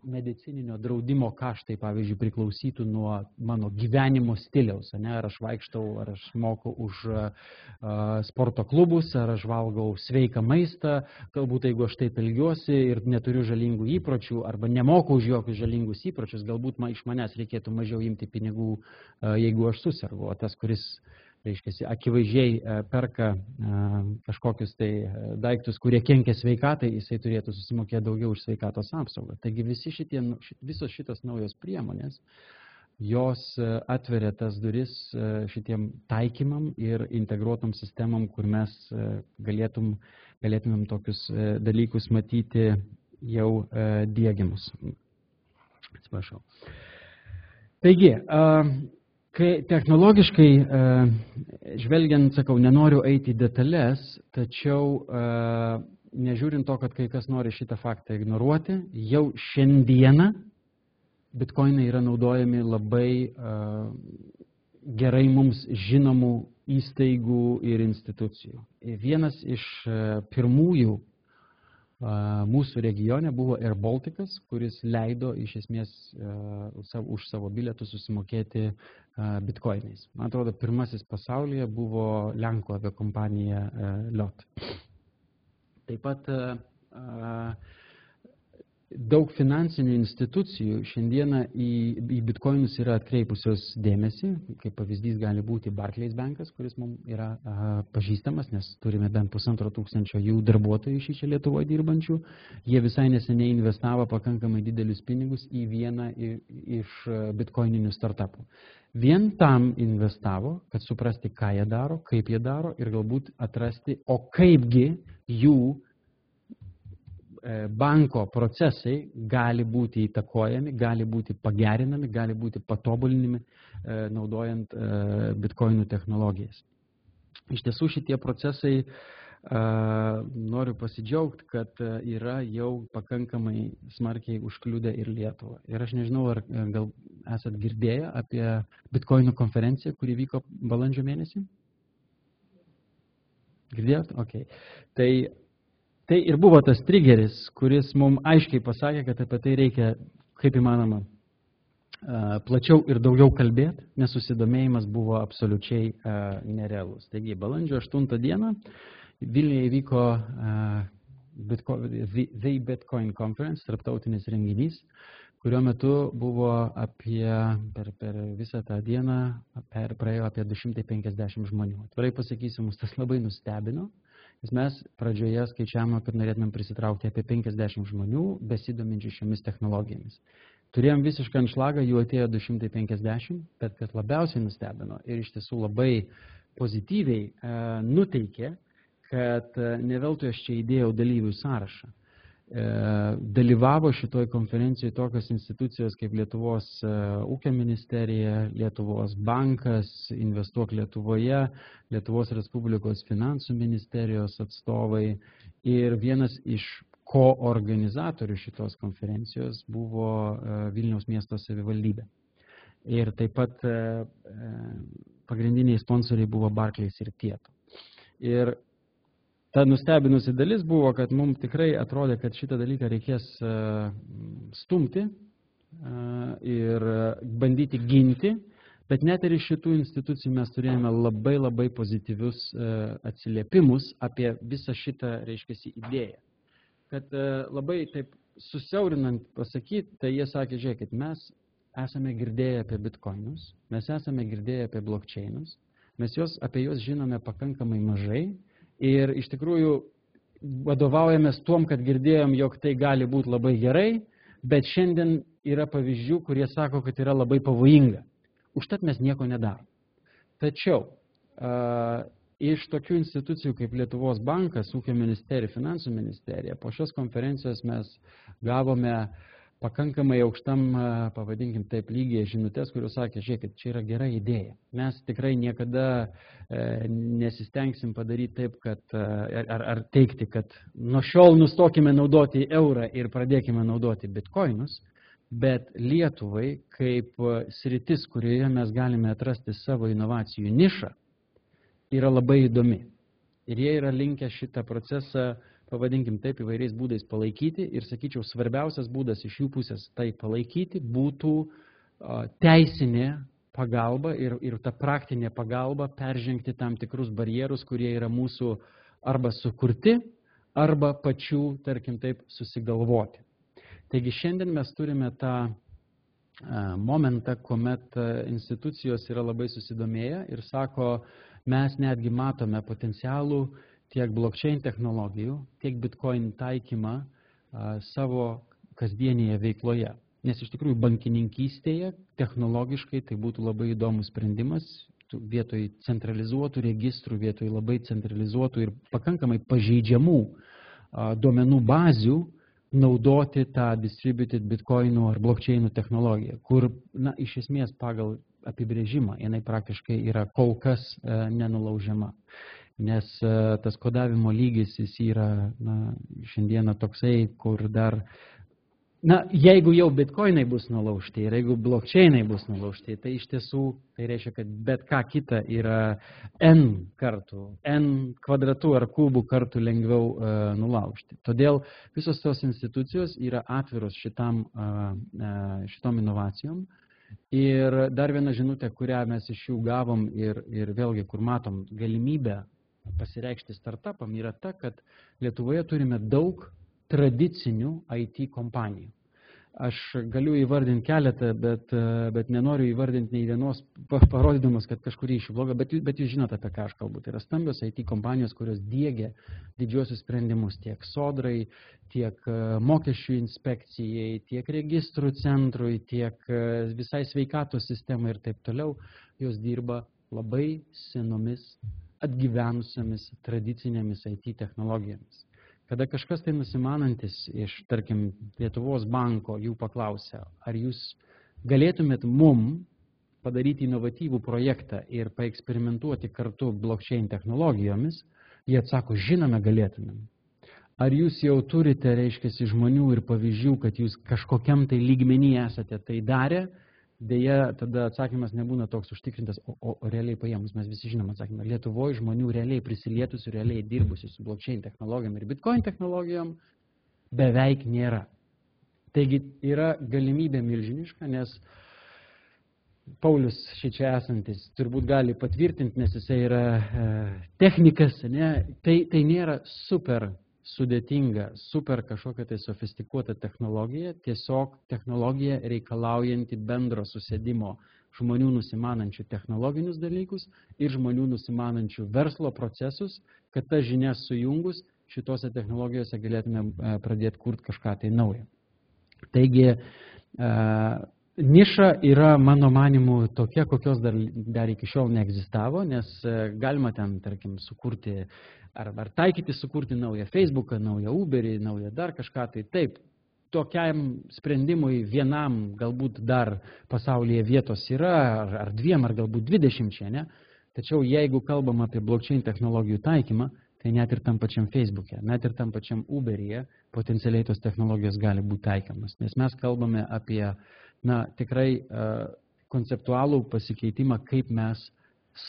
A: medicininio draudimo kaštai, pavyzdžiui, priklausytų nuo mano gyvenimo stiliaus. Ar aš vaikštau, ar aš moku už sporto klubus, ar aš valgau sveiką maistą, galbūt jeigu aš taip elgiuosi ir neturiu žalingų įpročių, arba nemoku už jokius žalingus įpročius, galbūt iš manęs reikėtų mažiau imti pinigų, jeigu aš susirgu. O tas, kuris reiškia, akivaizdžiai perka kažkokius tai daiktus, kurie kenkia sveikatai, jisai turėtų susimokėti daugiau už sveikatos apsaugą. Taigi visos šitos naujos priemonės, jos atveria tas duris šitiem taikymam ir integruotom sistemam, kur mes galėtumėm tokius dalykus matyti jau diegiamus. Atsiprašau. Taigi, technologiškai žvelgiant, sakau, nenoriu eiti į detalės, tačiau nežiūrint to, kad kai kas nori šitą faktą ignoruoti, jau šiandieną bitkoinai yra naudojami labai gerai mums žinomų įstaigų ir institucijų. Vienas iš pirmųjų mūsų regione buvo Air Balticas, kuris leido iš esmės už savo bilietus susimokėti bitkoinais. Man atrodo, pirmasis pasaulyje buvo Lenkų aviakompanija LOT. Taip pat daug finansinių institucijų šiandieną į bitkoinus yra atkreipusios dėmesį. Kaip pavyzdys gali būti Barclays bankas, kuris mums yra pažįstamas, nes turime bent 1500 jų darbuotojų iš čia Lietuvoje dirbančių. Jie visai neseniai investavo pakankamai didelius pinigus į vieną iš bitkoininių startupų. Vien tam investavo, kad suprasti, ką jie daro, kaip jie daro ir galbūt atrasti, o kaipgi jų banko procesai gali būti įtakojami, gali būti pagerinami, gali būti patobulinami naudojant bitkoinų technologijas. Iš tiesų šitie procesai, noriu pasidžiaugti, kad yra jau pakankamai smarkiai užkliudę ir Lietuvą. Ir aš nežinau, ar gal esat girdėję apie bitkoinų konferenciją, kuri vyko balandžio mėnesį? Girdėjot? Okay. Tai ir buvo tas trigeris, kuris mums aiškiai pasakė, kad apie tai reikia, kaip įmanoma, plačiau ir daugiau kalbėti, nes susidomėjimas buvo absoliučiai nerealus. Taigi, balandžio 8 dieną Vilniuje įvyko The Bitcoin Conference, tarptautinis renginys, kurio metu buvo per visą tą dieną praėjo apie 250 žmonių. Atvirai pasakysiu, mus tas labai nustebino. Nes mes pradžioje skaičiavome, kad norėtumėm prisitraukti apie 50 žmonių besidominčių šiomis technologijomis. Turėjom visišką anšlagą, jų atėjo 250, bet kas labiausiai nustebino ir iš tiesų labai pozityviai nuteikė, kad ne veltui aš čia įdėjau dalyvių sąrašą. Dalyvavo šitoj konferencijoje tokios institucijos kaip Lietuvos ūkio ministerija, Lietuvos bankas, Investuok Lietuvoje, Lietuvos Respublikos finansų ministerijos atstovai ir vienas iš koorganizatorių šitos konferencijos buvo Vilniaus miesto savivaldybė. Ir taip pat pagrindiniai sponsoriai buvo Barclays ir Tieto. Ir ta nustebinusi dalis buvo, kad mums tikrai atrodė, kad šitą dalyką reikės stumti ir bandyti ginti, bet net ir iš šitų institucijų mes turėjome labai pozityvius atsiliepimus apie visą šitą, reiškiasi, idėją. Kad labai taip susiaurinant pasakyti, tai jie sakė, žiūrėkit, mes esame girdėję apie bitcoinus, mes esame girdėję apie blockchainus, mes apie juos žinome pakankamai mažai, ir iš tikrųjų vadovaujamės tuom, kad girdėjom, jog tai gali būti labai gerai, bet šiandien yra pavyzdžių, kurie sako, kad yra labai pavojinga. Užtat mes nieko nedarom. Tačiau iš tokių institucijų kaip Lietuvos bankas, ūkio ministerija, finansų ministerija, po šios konferencijos mes gavome pakankamai aukštam, pavadinkim taip, lygiai žinutės, kurios sakė, žiūrėkit, čia yra gera idėja. Mes tikrai niekada nesistengsim padaryti taip, kad, ar teikti, kad nuo šiol nustokime naudoti eurą ir pradėkime naudoti bitcoinus, bet Lietuvai kaip sritis, kurioje mes galime atrasti savo inovacijų nišą, yra labai įdomi. Ir jie yra linkę šitą procesą, pavadinkim taip, įvairiais būdais palaikyti ir, sakyčiau, svarbiausias būdas iš jų pusės tai palaikyti būtų teisinė pagalba ir ta praktinė pagalba peržengti tam tikrus barjerus, kurie yra mūsų arba sukurti, arba pačių, tarkim taip, susigalvoti. Taigi šiandien mes turime tą momentą, kuomet institucijos yra labai susidomėję ir sako, mes netgi matome potencialų tiek blockchain technologijų, tiek bitcoin taikymą savo kasdienėje veikloje. Nes iš tikrųjų bankininkystėje technologiškai tai būtų labai įdomus sprendimas, vietoj centralizuotų registrų, vietoj labai centralizuotų ir pakankamai pažeidžiamų duomenų bazių naudoti tą distributed bitcoinų ar blockchainų technologiją, kur, iš esmės pagal apibrėžimą, jinai praktiškai yra kol kas nenulaužiama. Nes tas kodavimo lygis jis yra šiandieną toksai, kur dar, jeigu jau bitcoinai bus nulaužti ir jeigu blockchainai bus nulaužti, tai iš tiesų tai reiškia, kad bet ką kita yra n kartų, n kvadratų ar kubų kartų lengviau nulaužti. Todėl visos tos institucijos yra atviros šitom inovacijom. Ir dar viena žinutė, kurią mes iš jų gavom ir vėlgi, kur matom galimybę pasireikšti startupam, yra ta, kad Lietuvoje turime daug tradicinių IT kompanijų. Aš galiu įvardinti keletą, bet nenoriu įvardinti nei vienos, parodydamas, kad kažkurį iš jų bloga, bet jūs žinote, apie ką aš kalbu. Tai yra stambios IT kompanijos, kurios diegia didžiosius sprendimus tiek sodrai, tiek mokesčių inspekcijai, tiek registrų centrui, tiek visai sveikatos sistemai ir taip toliau. Jos dirba labai senomis, atgyvenusiamis tradicinėmis IT technologijomis. Kada kažkas tai nusimanantis iš, tarkim, Lietuvos banko jų paklausia, ar jūs galėtumėt mum padaryti inovatyvų projektą ir paeksperimentuoti kartu blockchain technologijomis, jie atsako, žinome, galėtumėm. Ar jūs jau turite, reiškiasi, žmonių ir pavyzdžių, kad jūs kažkokiam tai lygmenį esate tai darę? Deja, tada atsakymas nebūna toks užtikrintas, o realiai paėmus, mes visi žinom atsakymą. Lietuvoje žmonių realiai prisilietusių, realiai dirbusių su blockchain technologijom ir bitcoin technologijom beveik nėra. Taigi yra galimybė milžiniška, nes Paulius šičia esantis turbūt gali patvirtinti, nes jisai yra technikas, tai nėra super sudėtinga, super kažkokia tai sofistikuota technologija, tiesiog technologija reikalaujanti bendro susėdimo žmonių nusimanančių technologinius dalykus ir žmonių nusimanančių verslo procesus, kad tas žinias sujungus šitose technologijose galėtume pradėti kurti kažką tai naujo. Taigi, niša yra, mano manimu, tokia, kokios dar iki šiol neegzistavo, nes galima ten, tarkim, sukurti, ar taikyti sukurti naują Facebooką, naują Uberį, naują dar kažką, tai taip, tokiam sprendimui vienam galbūt dar pasaulyje vietos yra, ar 2, ar galbūt 20, ne? Tačiau jeigu kalbam apie blockchain technologijų taikymą, tai net ir tam pačiam Facebook'e, net ir tam pačiam Uberyje potencialiai tos technologijos gali būti taikomas. Nes mes kalbame apie tikrai konceptualų pasikeitimą, kaip mes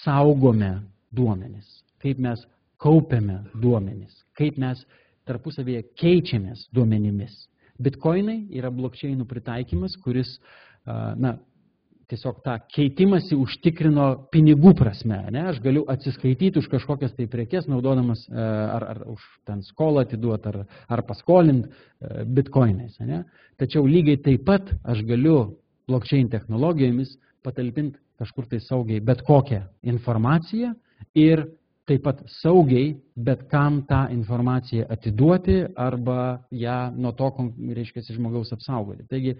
A: saugome duomenis, kaip mes kaupiame duomenis, kaip mes tarpusavėje keičiamės duomenimis. Bitcoinai yra blockchainų pritaikymas, kuris tiesiog tą keitimąsi užtikrino pinigų prasme. Ne? Aš galiu atsiskaityti už kažkokias tai prekes, naudodamas ar už ten skolą atiduoti, ar paskolint bitcoinais. Ne? Tačiau lygiai taip pat aš galiu blockchain technologijomis patalpinti kažkur tai saugiai bet kokią informaciją ir taip pat saugiai bet kam tą informaciją atiduoti arba ją nuo to, reiškia, žmogaus apsaugoti. Taigi,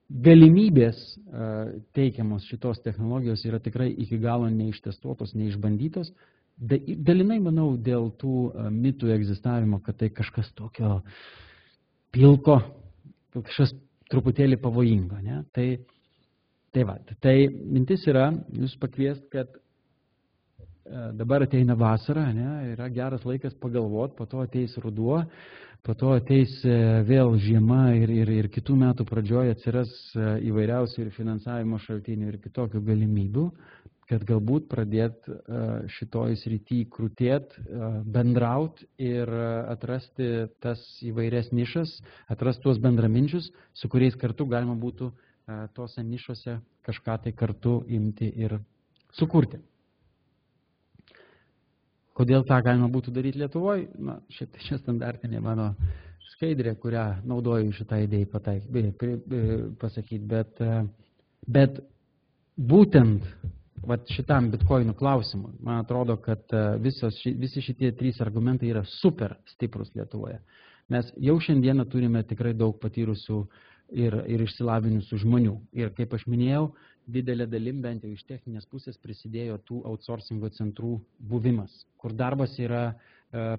A: galimybės teikiamos šitos technologijos yra tikrai iki galo neištestuotos, neišbandytos. Dalinai, manau, dėl tų mitų egzistavimo, kad tai kažkas tokio pilko, kažkas truputėlį pavojingo. Ne? Tai mintis yra jūs pakviest, kad dabar ateina vasara, ne? Yra geras laikas pagalvoti, po to ateis ruduo, po to ateis vėl žiema ir kitų metų pradžioje atsiras įvairiausių ir finansavimo šaltinių ir kitokių galimybių, kad galbūt pradėt šitoj srity krūtėt, bendraut ir atrasti tas įvairias nišas, atrasti tuos bendraminčius, su kuriais kartu galima būtų tose nišose kažką tai kartu imti ir sukurti. Kodėl tą galima būtų daryti Lietuvoje? Šia standartinė mano skaidrė, kurią naudoju šitą idėją pasakyti, bet būtent šitam bitcoinų klausimui, man atrodo, kad visi šitie 3 argumentai yra super stiprus Lietuvoje. Mes jau šiandieną turime tikrai daug patyrusių ir išsilavinusių žmonių. Ir kaip aš minėjau, didelė dalim, bent jau iš techninės pusės, prisidėjo tų outsourcingo centrų buvimas, kur darbas yra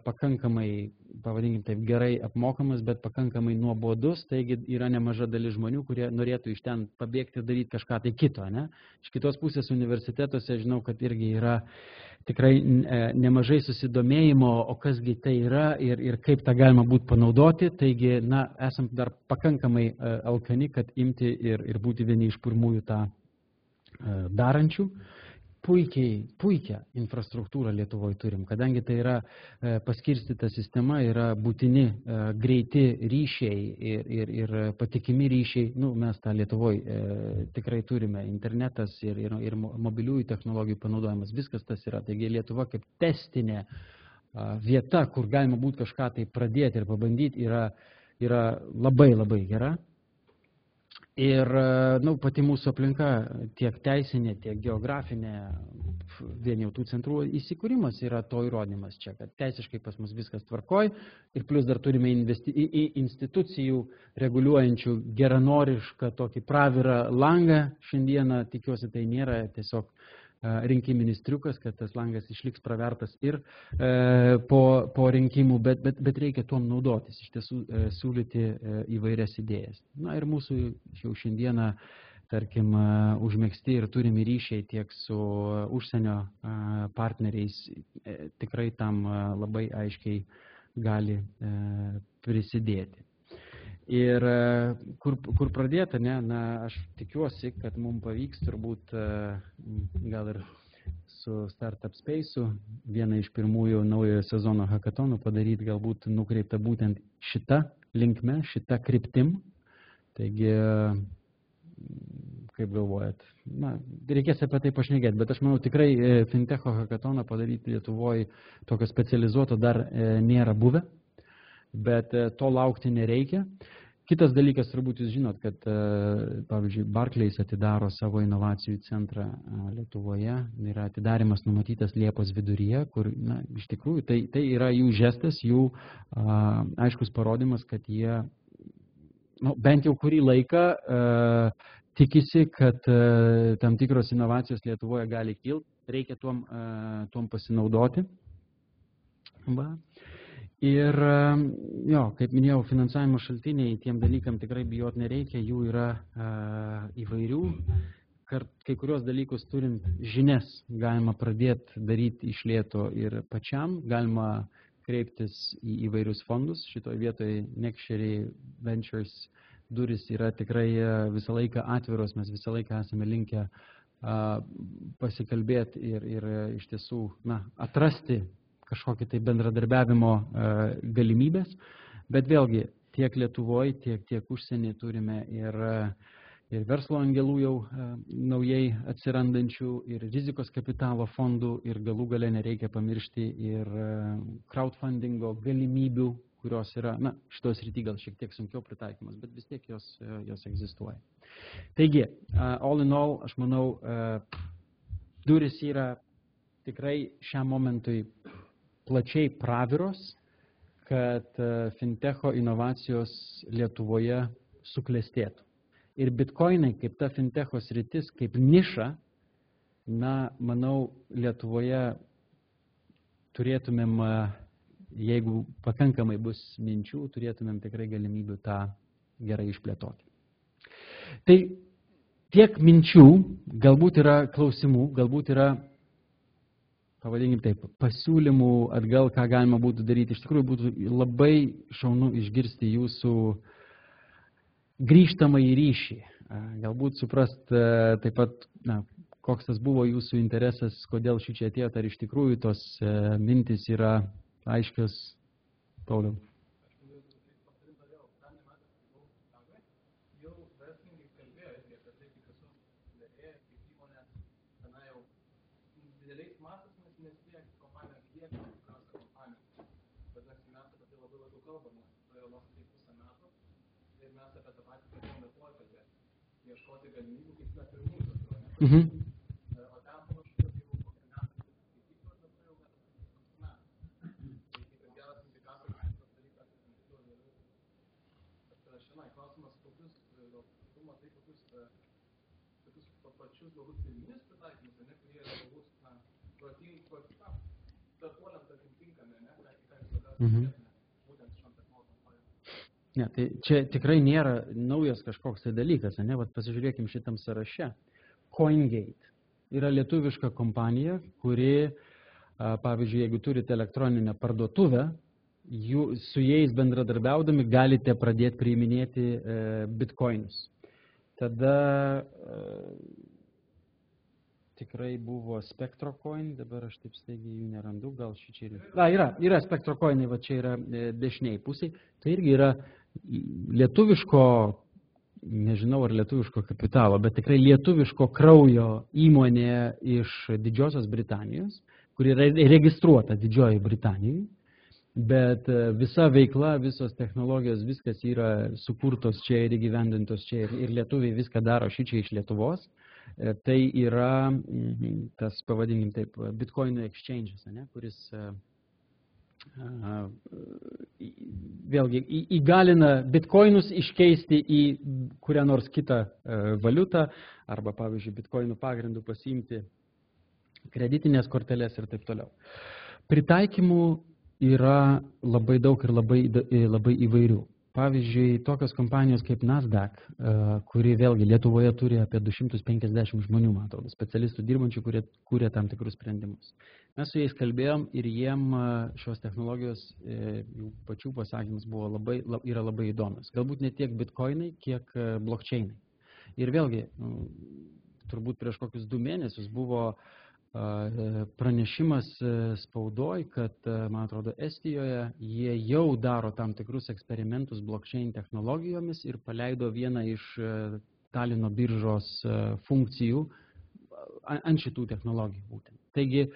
A: pakankamai, pavadinkim taip, gerai apmokamas, bet pakankamai nuobodus, taigi yra nemaža dalis žmonių, kurie norėtų iš ten pabėgti ir daryti kažką tai kito. Ne? Iš kitos pusės universitetuose žinau, kad irgi yra tikrai nemažai susidomėjimo, o kasgi tai yra ir kaip tą galima būtų panaudoti, taigi esam dar pakankamai alkani, kad imti ir būti vieni iš pirmųjų tą darančių. Puikią infrastruktūrą Lietuvoje turim, kadangi tai yra paskirstyta sistema, yra būtini greiti ryšiai ir patikimi ryšiai. Mes tą Lietuvoje tikrai turime, internetas ir mobiliųjų technologijų panaudojimas, viskas tas yra. Taigi Lietuva kaip testinė vieta, kur galima būtų kažką tai pradėti ir pabandyti, yra labai labai gera. Ir pati mūsų aplinka tiek teisinė, tiek geografinė, vien jau tų centrų įsikūrimas yra to įrodymas čia, kad teisiškai pas mus viskas tvarkoj ir plus dar turime institucijų reguliuojančių geranorišką tokį pravirą langą. Šiandieną tikiuosi tai nėra tiesiog rinkiminis triukas, kad tas langas išliks pravertas ir po rinkimų, bet reikia tuom naudotis, iš tiesų siūlyti įvairias idėjas. Ir mūsų jau šiandieną, tarkim, užmegzti ir turimi ryšiai tiek su užsienio partneriais tikrai tam labai aiškiai gali prisidėti. Ir kur pradėta, aš tikiuosi, kad mums pavyks turbūt gal ir su Startup Space'u vieną iš pirmųjų naujojo sezono hackathonų padaryti, galbūt nukreipta būtent šitą linkme, šitą kryptim. Taigi, kaip galvojat, reikės apie tai pašnekėti, bet aš manau tikrai fintecho hackathoną padaryti Lietuvoje tokio specializuoto dar nėra buvę. Bet to laukti nereikia. Kitas dalykas, turbūt jūs žinot, kad, pavyzdžiui, Barclays atidaro savo inovacijų centrą Lietuvoje. Yra atidarimas numatytas Liepos viduryje, kur, na, iš tikrųjų, tai yra jų žestas, jų aiškus parodymas, kad jie, nu, bent jau kurį laiką tikisi, kad tam tikros inovacijos Lietuvoje gali kilti. Reikia tuom pasinaudoti. Va. Ir, jo, kaip minėjau, finansavimo šaltiniai tiem dalykam tikrai bijot nereikia, jų yra įvairių. Kai kurios dalykus turint žinias galima pradėti daryti iš lėto ir pačiam, galima kreiptis į įvairius fondus. Šitoje vietoje Nextshare Ventures duris yra tikrai visą laiką atviros, mes visą laiką esame linkę pasikalbėti ir iš tiesų, na, atrasti kažkokį tai bendradarbiavimo galimybės, bet vėlgi tiek Lietuvoje, tiek užsienį turime ir verslo angelų jau naujai atsirandančių, ir rizikos kapitalo fondų, ir galų gale nereikia pamiršti ir crowdfundingo galimybių, kurios yra, na, šitos srity gal šiek tiek sunkiau pritaikymas, bet vis tiek jos egzistuoja. Taigi, all in all, aš manau, duris yra tikrai šiam momentui plačiai praviros, kad fintecho inovacijos Lietuvoje suklestėtų. Ir bitkoinai kaip ta fintecho sritis, kaip niša, na, manau, Lietuvoje turėtumėm, jeigu pakankamai bus minčių, turėtumėm tikrai galimybių tą gerai išplėtoti. Tai tiek minčių, galbūt yra klausimų, galbūt yra, pavadinkim taip, pasiūlymų atgal, ką galima būtų daryti. Iš tikrųjų, būtų labai šaunu išgirsti jūsų grįžtamą į ryšį. Galbūt suprast taip pat, na, koks tas buvo jūsų interesas, kodėl šičia atėjot, ar iš tikrųjų tos mintis yra aiškios. Pauliau.
B: Ieškoti galimybių, kaip mes ir mūsų, ne? O ten panašu, kad jeigu kokią metų skaitytos, dabar jau metų. Tai geras indikatorius, kad tas dalykas yra šiandien klausimas, kokius, tu matai, kokius pačius galbūt pirminius pritaikymus, ne, kurie yra galbūt, na, startuoliam, tarkim, tinkami, ne, ką jūs labiausiai būtent šiom technologijom.
A: Ne, tai čia tikrai nėra naujas kažkoks tai dalykas, ne? Vat pasižiūrėkim šitam sąraše. CoinGate yra lietuviška kompanija, kuri, pavyzdžiui, jeigu turite elektroninę parduotuvę, su jais bendradarbiaudami galite pradėti priiminėti bitcoinus. Tada tikrai buvo SpectroCoin, dabar aš taip staigiai jų nerandu, gal šičia yra. Yra SpectroCoinai, va čia yra dešiniai pusiai. Tai irgi yra lietuviško, nežinau ar lietuviško kapitalo, bet tikrai lietuviško kraujo įmonė iš Didžiosios Britanijos, kuri yra registruota Didžiojoje Britanijoje, bet visa veikla, visos technologijos, viskas yra sukurtos čia ir įgyvendintos čia ir lietuviai viską daro šičia iš Lietuvos. Tai yra tas, pavadinkim taip, Bitcoin exchanges, ne, kuris vėlgi įgalina bitcoinus iškeisti į kurią nors kitą valiutą arba, pavyzdžiui, bitcoinų pagrindų pasiimti kreditinės korteles ir taip toliau. Pritaikymų yra labai daug ir labai įvairių. Pavyzdžiui, tokios kompanijos kaip Nasdaq, kuri vėlgi Lietuvoje turi apie 250 žmonių, man atrodo, specialistų dirbančių, kurie kūrė tam tikrus sprendimus. Mes su jais kalbėjom ir jiem šios technologijos, jų pačių pasakymas yra labai įdomios. Galbūt ne tiek bitcoinai, kiek blockchainai. Ir vėlgi, turbūt prieš kokius 2 mėnesius buvo pranešimas spaudoj, kad, man atrodo, Estijoje jie jau daro tam tikrus eksperimentus blockchain technologijomis ir paleido vieną iš Talino biržos funkcijų ant šitų technologijų būtent. Taigi,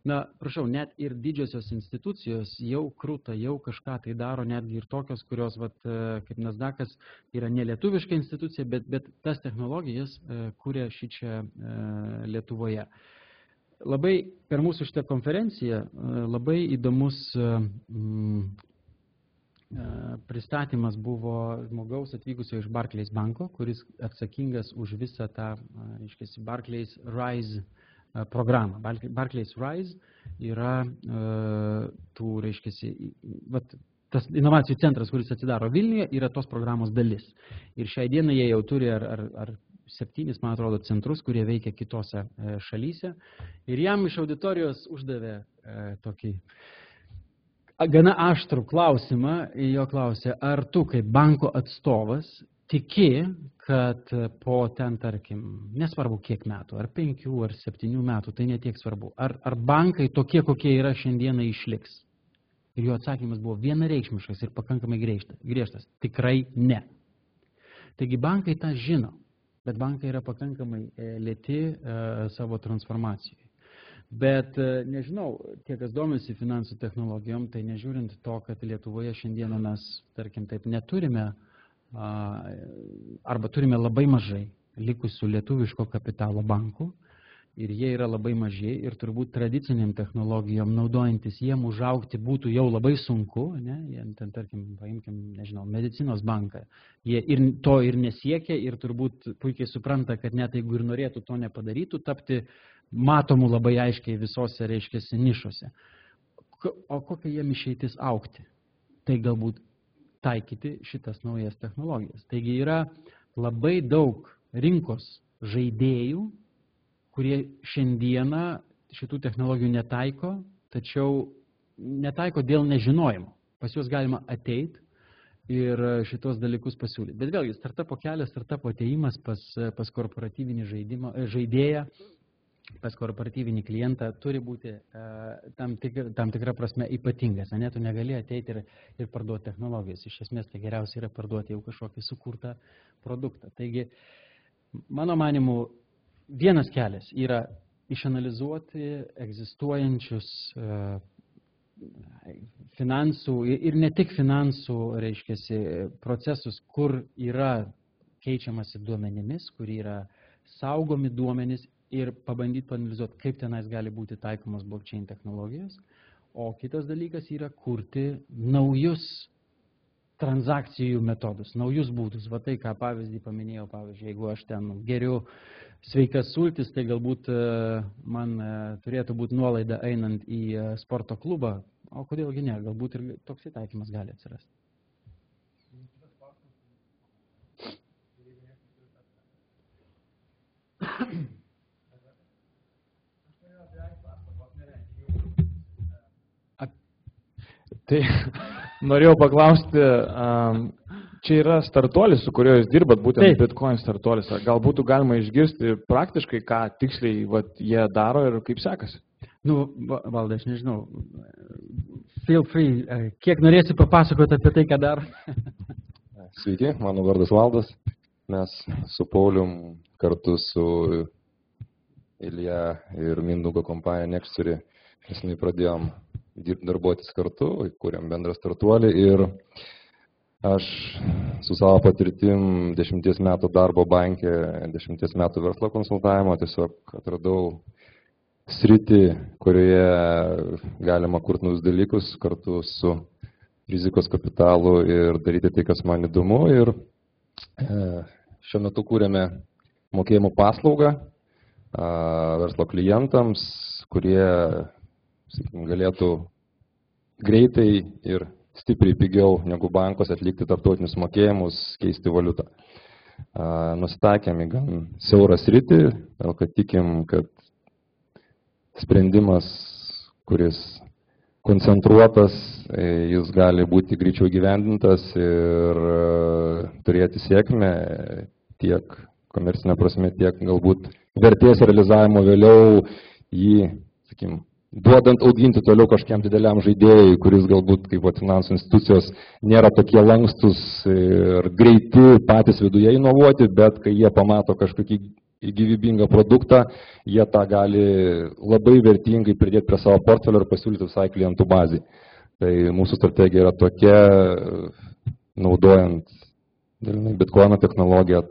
A: Na, prašau, net ir didžiosios institucijos jau krūta, jau kažką tai daro, netgi ir tokios, kurios, vat, kaip Nasdaqas, yra nelietuviška institucija, bet tas technologijas kuria šičia Lietuvoje. Labai per mūsų šitą konferenciją labai įdomus pristatymas buvo žmogaus atvykusio iš Barclays banko, kuris atsakingas už visą tą, reiškiasi, Barclays Rise programą. Barclays Rise yra tų, reiškiasi, tas inovacijų centras, kuris atsidaro Vilniuje, yra tos programos dalis. Ir šiai dienai jie jau turi ar 7, man atrodo, centrus, kurie veikia kitose šalyse. Ir jam iš auditorijos uždavė tokį gana aštrų klausimą. Jo klausė, ar tu kaip banko atstovas tiki, kad po ten, tarkim, nesvarbu kiek metų, ar 5, ar 7 metų, tai netiek svarbu. Ar bankai tokie, kokie yra šiandieną, išliks? Ir jo atsakymas buvo vienareikšmiškas ir pakankamai griežtas. Tikrai ne. Taigi bankai tą žino, bet bankai yra pakankamai lėti savo transformacijai. Bet nežinau, tie, kas domisi finansų technologijom, tai nežiūrint to, kad Lietuvoje šiandieną mes, tarkim, taip neturime arba turime labai mažai likusių lietuviško kapitalo bankų ir jie yra labai maži ir turbūt tradiciniam technologijom naudojantis jiem užaugti būtų jau labai sunku, ne? Ten, tarkim, paimkim, nežinau, medicinos banką. Jie to ir nesiekia ir turbūt puikiai supranta, kad net jeigu ir norėtų to nepadarytų, tapti matomų labai aiškiai visose, reiškiasi, nišose. O kokia jiem išeitis augti? Tai galbūt taikyti šitas naujas technologijas. Taigi yra labai daug rinkos žaidėjų, kurie šiandieną šitų technologijų netaiko, tačiau netaiko dėl nežinojimo. Pas juos galima ateiti ir šitos dalykus pasiūlyti. Bet vėlgi, startupo kelias, startupo ateimas pas korporatyvinį žaidėją, pas korporatyvinį klientą turi būti tam tikra prasme ypatingas. Ne, tu negali ateiti ir parduoti technologijas. Iš esmės, tai geriausia yra parduoti jau kažkokį sukurtą produktą. Taigi, mano manimu, vienas kelias yra išanalizuoti egzistuojančius finansų ir ne tik finansų, reiškiasi, procesus, kur yra keičiamasi duomenimis, kur yra saugomi duomenys ir pabandyti paanalizuoti, kaip tenais gali būti taikomos blockchain technologijos. O kitas dalykas yra kurti naujus transakcijų metodus, naujus būdus. Va tai, ką pavyzdį paminėjau, pavyzdžiui, jeigu aš ten geriu sveikas sultis, tai galbūt man turėtų būti nuolaida einant į sporto klubą. O kodėlgi ne, galbūt ir toks įtaikymas gali atsirasti.
C: Tai norėjau paklausti, čia yra startuolis, su kuriuo jūs dirbat, būtent Bitcoin startuolis. Gal būtų galima išgirsti praktiškai, ką tiksliai jie daro ir kaip sekasi?
A: Nu, Valdai, aš nežinau. Feel free. Kiek norėsi papasakoti apie tai, ką daro?
D: Sveiki, mano vardas Valdas. Mes su Paulium kartu su Ilja ir Mindaugo kompanija Nextory neseniai pradėjom darbuotis kartu, kūrėm bendrą startuolį ir aš su savo patirtim 10 metų darbo banke, 10 metų verslo konsultavimo tiesiog atradau sritį, kurioje galima kurti naujus dalykus kartu su rizikos kapitalu ir daryti tai, kas man įdomu. Ir šiuo metu kūrėme mokėjimų paslaugą verslo klientams, kurie galėtų greitai ir stipriai pigiau negu bankos atlikti tarptautinius mokėjimus, keisti valiutą. Nustatėm į gan siaurą sritį, kad tikim, kad sprendimas, kuris koncentruotas, jis gali būti greičiau gyvendintas ir turėti sėkmę tiek komercinė prasme, tiek galbūt vertės realizavimo vėliau jį, sakykim, duodant auginti toliau kažkiam dideliam žaidėjui, kuris galbūt kaip finansų institucijos nėra tokie lankstus ir greiti patys viduje inovuoti, bet kai jie pamato kažkokį gyvybingą produktą, jie tą gali labai vertingai pridėti prie savo portfelio ir pasiūlyti visai klientų bazį. Tai mūsų strategija yra tokia, naudojant Bitcoino technologiją,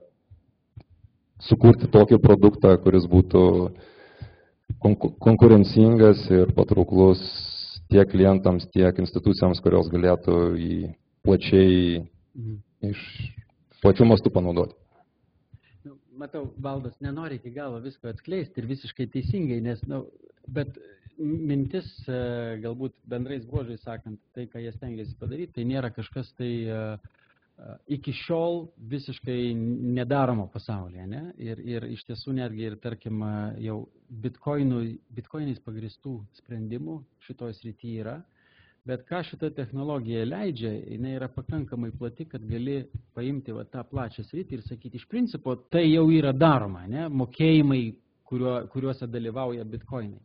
D: sukurti tokį produktą, kuris būtų konkurencingas ir patrauklus tiek klientams, tiek institucijams, kurios galėtų jį plačiai iš plačių mastų panaudoti.
A: Matau, Valdas nenori iki galo visko atskleisti ir visiškai teisingai, nes, bet mintis, galbūt bendrais bruožais sakant, tai, ką jie stengiasi padaryti, tai nėra kažkas tai iki šiol visiškai nedaromo pasaulyje, ne? Ir iš tiesų netgi ir, tarkim, jau bitcoinais pagristų sprendimų šitoj srityje yra, bet ką šita technologija leidžia, jinai yra pakankamai plati, kad gali paimti tą plačią sritį ir sakyti, iš principo, tai jau yra daroma, ne? Mokėjimai, kuriuose dalyvauja bitcoinai.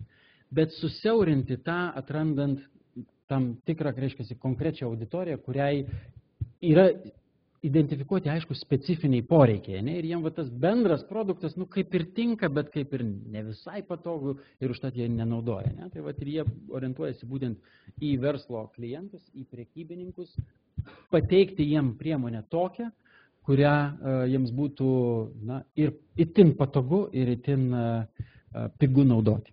A: Bet susiaurinti tą, atrandant tam tikrą, reiškia, konkrečią auditoriją, kuriai yra identifikuoti, aišku, specifiniai poreikiai, ne? Ir jiem tas bendras produktas, kaip ir tinka, bet kaip ir ne visai patogu ir užtat jie nenaudoja, ne? Tai ir jie orientuojasi būtent į verslo klientus, į prekybininkus, pateikti jiem priemonę tokią, kurią jiems būtų ir itin patogu, ir itin pigu naudoti.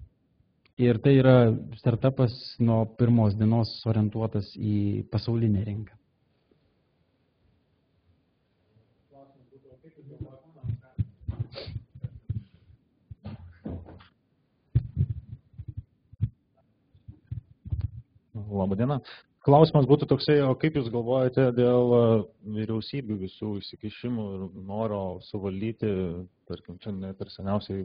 A: Ir tai yra startupas nuo pirmos dienos orientuotas į pasaulinę rinką.
E: Labadiena. Klausimas būtų toksai, o kaip Jūs galvojate dėl vyriausybių visų įsikišimų ir noro suvaldyti, tarkim, čia net ir seniausiai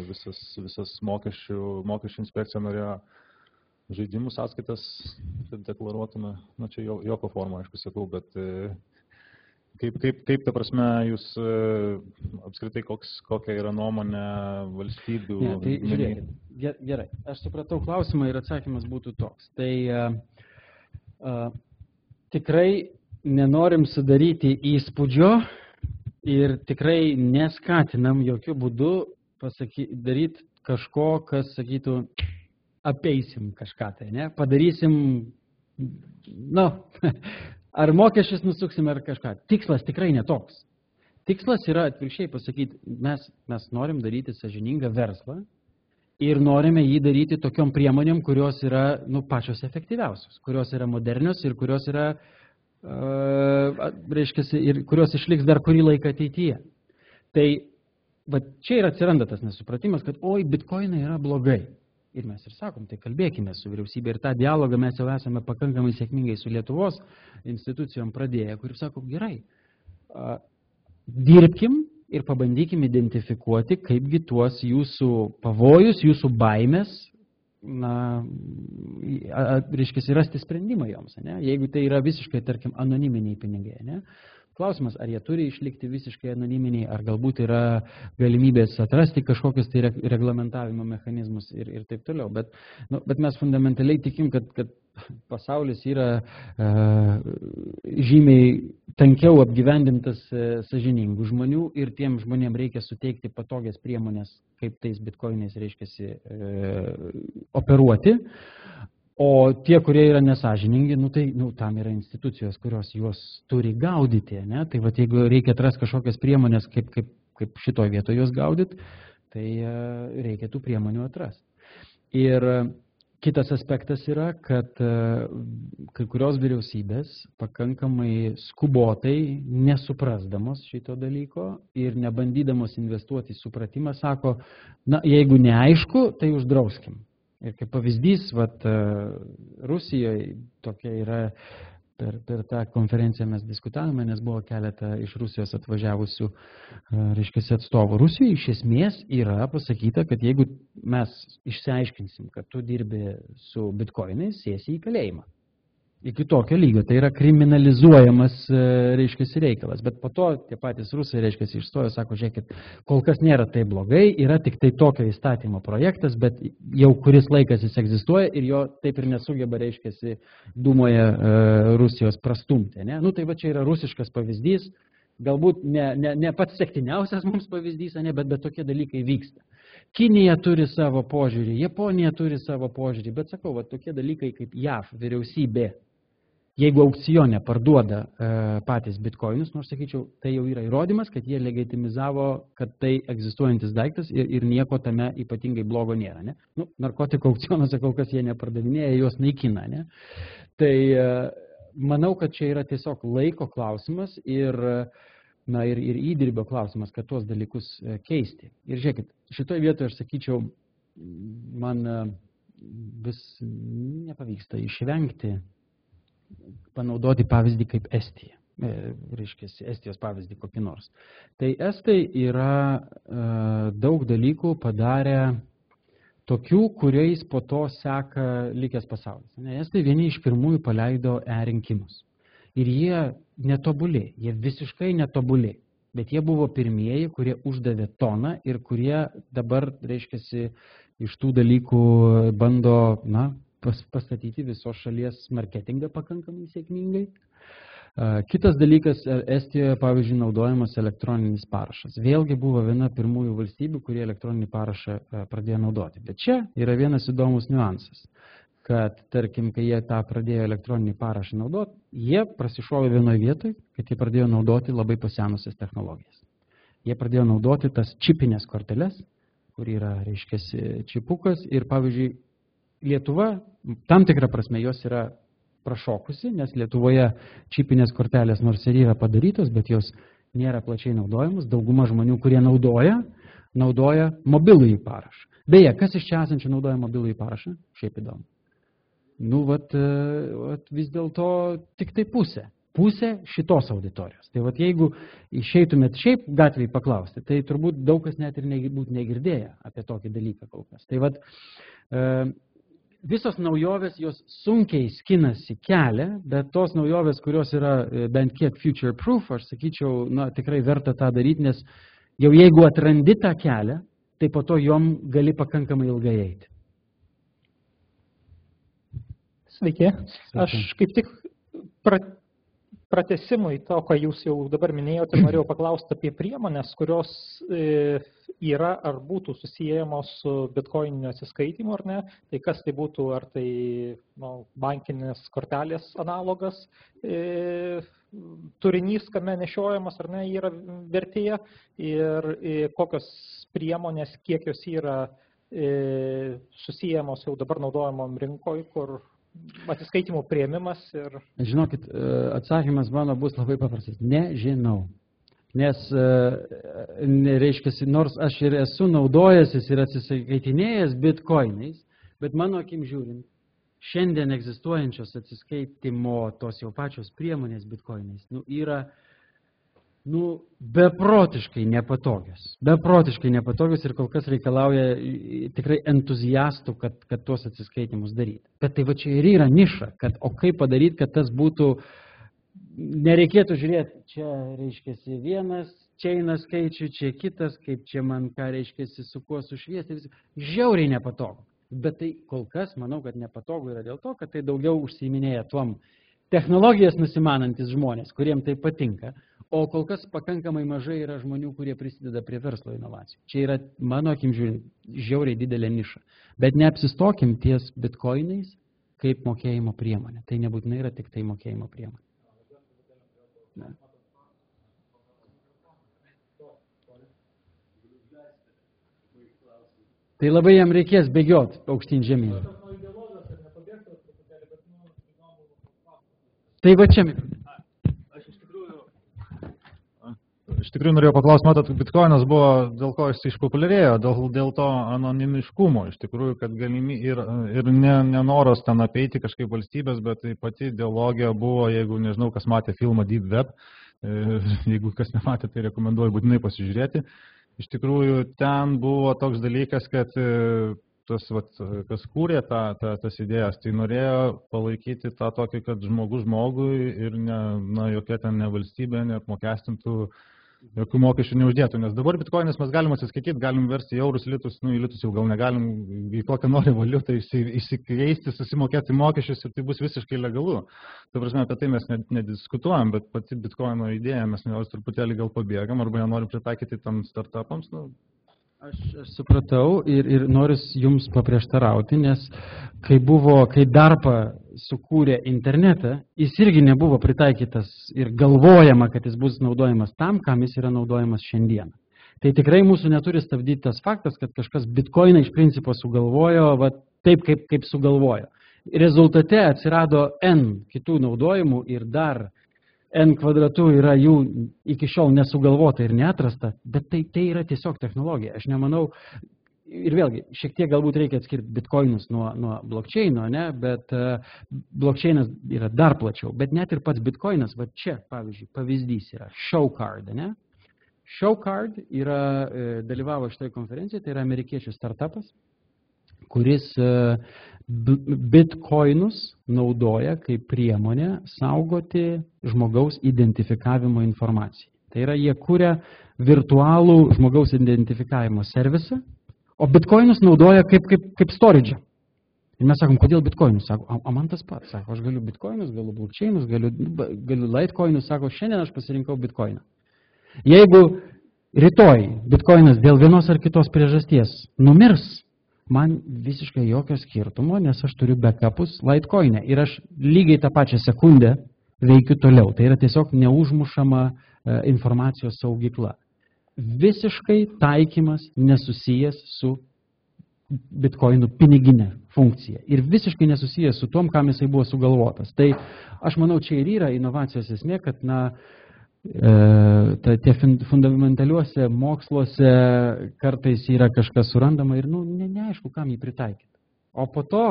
E: visas mokesčių inspekcija norėjo žaidimų sąskaitas, deklaruotume, čia joko forma, aišku, sakau, bet kaip ta prasme Jūs apskritai kokia yra nuomonė valstybių?
A: Ne, tai žiūrėkit, gerai, aš supratau klausimą ir atsakymas būtų toks. Tai tikrai nenorim sudaryti įspūdžio ir tikrai neskatinam jokių būdų daryti kažko, kas sakytų, apeisim kažką tai, ne? Padarysim, ar mokesčius nusuksim ar kažką. Tikslas tikrai netoks. Tikslas yra atvirkščiai pasakyti, mes norim daryti sąžiningą verslą ir norime jį daryti tokiom priemonėm, kurios yra pačios efektyviausios, kurios yra modernios ir kurios yra, reiškiasi, ir kurios išliks dar kurį laiką ateityje. Tai čia ir atsiranda tas nesupratimas, kad bitcoinai yra blogai. Ir mes ir sakom, tai kalbėkime su vyriausybė ir tą dialogą mes jau esame pakankamai sėkmingai su Lietuvos institucijom pradėję, kur sakom, gerai, dirbkim ir pabandykim identifikuoti, kaipgi tuos jūsų pavojus, jūsų baimės, reiškia, rasti sprendimą joms, ne? Jeigu tai yra visiškai, tarkim, anoniminiai pinigai, ne? Klausimas, ar jie turi išlikti visiškai anoniminiai, ar galbūt yra galimybės atrasti kažkokius tai reglamentavimo mechanizmus ir taip toliau. Bet mes fundamentaliai tikim, kad pasaulis yra žymiai tankiau apgyvendintas sąžiningų žmonių ir tiem žmonėm reikia suteikti patogias priemonės, kaip tais bitcoinais reiškiasi operuoti. O tie, kurie yra nesąžiningi, tai tam yra institucijos, kurios juos turi gaudyti, ne? Tai jeigu reikia atrasti kažkokias priemonės, kaip šitoj vietoje juos gaudyti, tai reikia tų priemonių atrasti. Ir kitas aspektas yra, kad kai kurios vyriausybės pakankamai skubotai, nesuprasdamos šito dalyko ir nebandydamos investuoti į supratimą, sako, jeigu neaišku, tai uždrauskim. Ir kaip pavyzdys, Rusijoje tokia yra, per tą konferenciją mes diskutavome, nes buvo keletą iš Rusijos atvažiavusių, reiškia, atstovų. Rusijoje iš esmės yra pasakyta, kad jeigu mes išsiaiškinsim, kad tu dirbi su bitcoinais, sėsi į kalėjimą. Iki tokio lygio, tai yra kriminalizuojamas, reiškia, reikalas. Bet po to tie patys rusai, reiškia, išstojo, sako, žiūrėkit, kol kas nėra tai blogai, yra tik tai tokio įstatymo projektas, bet jau kuris laikas jis egzistuoja ir jo taip ir nesugeba, reiškia, Dūmoje Rusijos prastumti. Ne? Tai čia yra rusiškas pavyzdys, Galbūt ne pats sektiniausias mums pavyzdys, bet tokie dalykai vyksta. Kinija turi savo požiūrį, Japonija turi savo požiūrį, bet sakau, va, tokie dalykai kaip JAV vyriausybė, jeigu aukcione parduoda patys bitkoinus, nors sakyčiau, tai jau yra įrodymas, kad jie legitimizavo, kad tai egzistuojantis daiktas ir nieko tame ypatingai blogo nėra. Ne? Nu, narkotikų aukcionuose kol kas jie nepardavinėja, juos naikina. Ne? Tai manau, kad čia yra tiesiog laiko klausimas ir įdirbio klausimas, kad tuos dalykus keisti. Ir žiūrėkit, šitoje vietoje aš sakyčiau, man vis nepavyksta išvengti panaudoti pavyzdį kaip Estija. Reiškia, Estijos pavyzdį kokį nors. Tai Estai yra daug dalykų padarę tokių, kuriais po to seka likęs pasaulis. Estai vieni iš pirmųjų paleido e-rinkimus. Ir jie netobulė, jie visiškai netobulė. Bet jie buvo pirmieji, kurie uždavė toną ir kurie dabar, reiškia, iš tų dalykų bando, pastatyti visos šalies marketingą pakankamai sėkmingai. Kitas dalykas, Estijoje, pavyzdžiui, naudojamas elektroninis parašas. Vėlgi buvo viena pirmųjų valstybių, kurie elektroninį parašą pradėjo naudoti. Bet čia yra vienas įdomus niuansas, kad, tarkim, kai jie tą pradėjo elektroninį parašą naudoti, jie prasišovė vienoje vietoje, kad jie pradėjo naudoti labai pasenusias technologijas. Jie pradėjo naudoti tas čipinės korteles, kur yra, reiškia, čipukas ir, pavyzdžiui, Lietuva, tam tikrą prasme, jos yra prašokusi, nes Lietuvoje čipinės kortelės nors ir yra padarytos, bet jos nėra plačiai naudojamos. Dauguma žmonių, kurie naudoja mobilųjį parašą. Beje, kas iš čia esančių naudoja mobilųjį parašą? Šiaip įdomu. Vis dėlto tik tai pusė šitos auditorijos. Tai jeigu išeitumėt šiaip gatvėje paklausti, tai turbūt daug kas net ir būtų negirdėję apie tokį dalyką kol kas. Tai visos naujovės jos sunkiai skinasi kelią, bet tos naujovės, kurios yra bent kiek future proof, aš sakyčiau, tikrai verta tą daryti, nes jau jeigu atrandi tą kelią, tai po to jom gali pakankamai ilgai eiti.
F: Sveiki. Aš kaip tik pratęsimui to, ką jūs jau dabar minėjote, norėjau paklausti apie priemonės, kurios yra ar būtų susijęjamos su bitkoininiu atsiskaitimu ar ne. Tai kas tai būtų, ar tai bankinės kortelės analogas, turinys, kame nešiojamas ar ne, yra vertėje ir kokios priemonės, kiek jos yra susijęjamos jau dabar naudojamom rinkoje, kur atsiskaitimų priėmimas ir...
A: Žinokit, atsakymas mano bus labai paprastas. Nežinau. Nes, reiškia, nors aš ir esu naudojęsis ir atsiskaitinėjęs bitkoinais, bet mano akim žiūrint, šiandien egzistuojančios atsiskaitimo tos jau pačios priemonės bitkoinais yra beprotiškai nepatogios. Beprotiškai nepatogios ir kol kas reikalauja tikrai entuziastų, kad tuos atsiskaitimus daryti. Bet tai va čia ir yra niša, o kaip padaryti, kad tas būtų, nereikėtų žiūrėti, čia reiškiasi vienas, čia eina skaičių, čia kitas, kaip čia man ką reiškiasi, su kuo sušviesti, žiauriai nepatogu. Bet tai kol kas, manau, kad nepatogu yra dėl to, kad tai daugiau užsiiminėja tuom technologijas nusimanantis žmonės, kuriem tai patinka. O kol kas pakankamai mažai yra žmonių, kurie prisideda prie verslo inovacijų. Čia yra, mano akim žiūrint, žiauriai didelė niša. Bet neapsistokim ties bitkoinais kaip mokėjimo priemonė. Tai nebūtinai yra tik tai mokėjimo priemonė. Ne. Tai labai jam reikės bėgioti aukštyn žemyn. Tai va čia.
E: Iš tikrųjų norėjau paklausti, matot, bitkoinas buvo, dėl ko jis išpopuliarėjo, dėl to anonimiškumo, iš tikrųjų, kad ir nenoras ten apeiti kažkaip valstybės, bet tai pati ideologija buvo, jeigu nežinau, kas matė filmą Deep Web, jeigu kas nematė, tai rekomenduoju būtinai pasižiūrėti. Iš tikrųjų, ten buvo toks dalykas, kad tas, kas kūrė tas idėjas, tai norėjo palaikyti tą tokį, kad žmogus žmogui ir jokia ten ne valstybė neapmokestintų jokių mokesčių neuždėtų, nes dabar bitkoinas mes galim atsiskaityti, galim versti į eurus, litus, į litus jau gal negalim į kokią nori valiutą įsikeisti, susimokėti mokesčius ir tai bus visiškai legalu. Ta prasme, apie tai mes nediskutuojam, bet pati bitkoino idėja mes jos truputėlį gal pabėgam arba ją norim pritaikyti tam startupams.
A: Aš supratau ir noriu jums paprieštarauti, nes kai DARPA sukūrė internetą, jis irgi nebuvo pritaikytas ir galvojama, kad jis bus naudojamas tam, kam jis yra naudojamas šiandien. Tai tikrai mūsų neturi stabdyti tas faktas, kad kažkas bitkoiną iš principo sugalvojo taip, kaip sugalvojo. Rezultate atsirado N kitų naudojimų ir dar N kvadratų yra jų iki šiol nesugalvota ir neatrasta, bet tai yra tiesiog technologija. Aš nemanau, ir vėlgi, šiek tiek galbūt reikia atskirti bitkoinus nuo blockchaino, ne? Bet blockchainas yra dar plačiau, bet net ir pats bitkoinas, va čia, pavyzdžiui, pavyzdys yra Showcard, ne? Showcard dalyvavo šitoje konferencijoje, tai yra amerikiečių startupas, kuris bitkoinus naudoja kaip priemonę saugoti žmogaus identifikavimo informaciją. Tai yra, jie kuria virtualų žmogaus identifikavimo servisą, o bitkoinus naudoja kaip storage'ą. Ir mes sakom, kodėl bitkoinus? Sako, o man tas pats. Sako, aš galiu bitkoinus, galiu blockchainus, galiu litecoinus. Sako, šiandien aš pasirinkau bitkoiną. Jeigu rytoj bitkoinas dėl vienos ar kitos priežasties numirs, man visiškai jokio skirtumo, nes aš turiu backupus Litecoin'e ir aš lygiai tą pačią sekundę veikiu toliau. Tai yra tiesiog neužmušama informacijos saugykla. Visiškai taikymas nesusijęs su bitkoinų piniginė funkcija ir visiškai nesusijęs su tom, kam jisai buvo sugalvotas. Tai aš manau, čia ir yra inovacijos esmė, kad tie fundamentaliuose moksluose kartais yra kažkas surandama ir neaišku, kam jį pritaikyti. O po to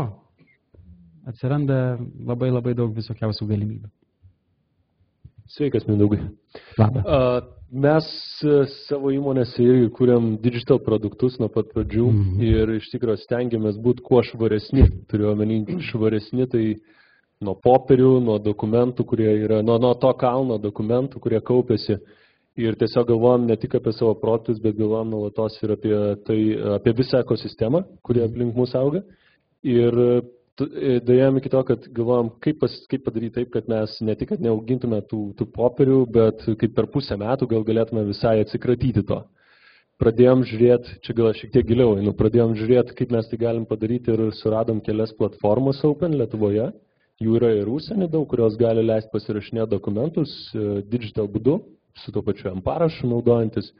A: atsiranda labai labai daug visokiausių galimybių.
G: Sveikas, Mindaugai.
A: Labas.
G: Mes savo įmonėse irgi kuriam digital produktus nuo pat pradžių ir iš tikrųjų stengiamės būti kuo švaresni. Turiu omeny švaresni, tai nuo popierių, nuo dokumentų, kurie yra, nuo to kalno dokumentų, kurie kaupėsi. Ir tiesiog galvojam ne tik apie savo produktus, bet galvojam nuolatos ir apie visą ekosistemą, kurie aplink mūsų auga. Ir dėjom iki to, kad galvojam, kaip padaryti taip, kad mes ne tik, kad neaugintume tų popierių, bet kaip per pusę metų gal galėtume visai atsikratyti to. Pradėjom žiūrėti, čia gal šiek tiek giliau, pradėjom žiūrėti, kaip mes tai galim padaryti ir suradom kelias platformas Open Lietuvoje. Jų yra ir užsienį daug, kurios gali leisti pasirašinėti dokumentus digital būdu, su to pačiu M-parašu naudojantis.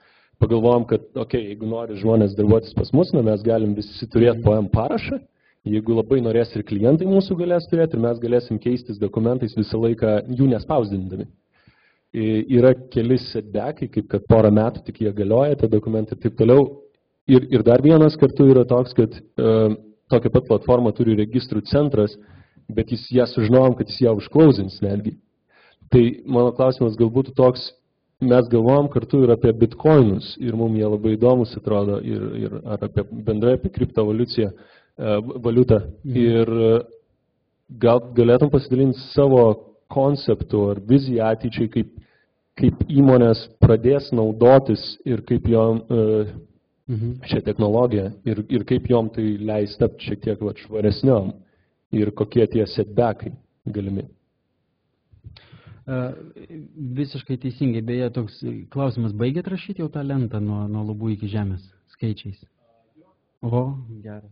G: Pagalvojom, kad, jeigu nori žmonės darbuotis pas mus, mes galim visi turėti po M-parašą. Jeigu labai norės ir klientai mūsų galės turėti, ir mes galėsim keistis dokumentais visą laiką jų nespausdindami. Yra keli setbackai, kaip kad porą metų tik jie galioja, tie dokumentai ir taip toliau. Ir dar vienas kartu yra toks, kad tokia pat platforma turi registrų centras, bet ją sužinojom, kad jis ją užklausins netgi. Tai mano klausimas galbūt toks, mes galvojam kartu ir apie bitkoinus, ir mums jie labai įdomus atrodo, ir bendrai apie kriptovaliutą. Ir gal galėtum pasidalinti savo konceptų ar viziją ateičiai, kaip įmonės pradės naudotis ir kaip jom šią technologiją ir kaip jom tai leis tapti šiek tiek švaresniom. Ir kokie tie setbackai galimi?
A: Visiškai teisingai. Beje, toks klausimas, baigėt rašyti jau tą lentą nuo lubų iki žemės skaičiais? O, geras.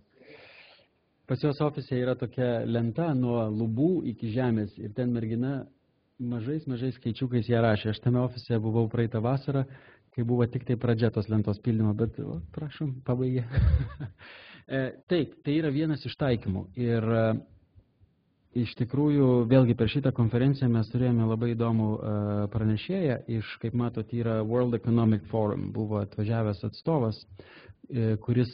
A: Pas jos ofise yra tokia lenta nuo lubų iki žemės ir ten mergina mažais skaičiukais ją rašė. Aš tame ofise buvau praeitą vasarą, kai buvo tik tai pradžia tos lentos pildymo, bet prašom, pabaigė. Taip, tai yra vienas iš taikymų ir iš tikrųjų vėlgi per šitą konferenciją mes turėjome labai įdomų pranešėją kaip matot, yra World Economic Forum, buvo atvažiavęs atstovas, kuris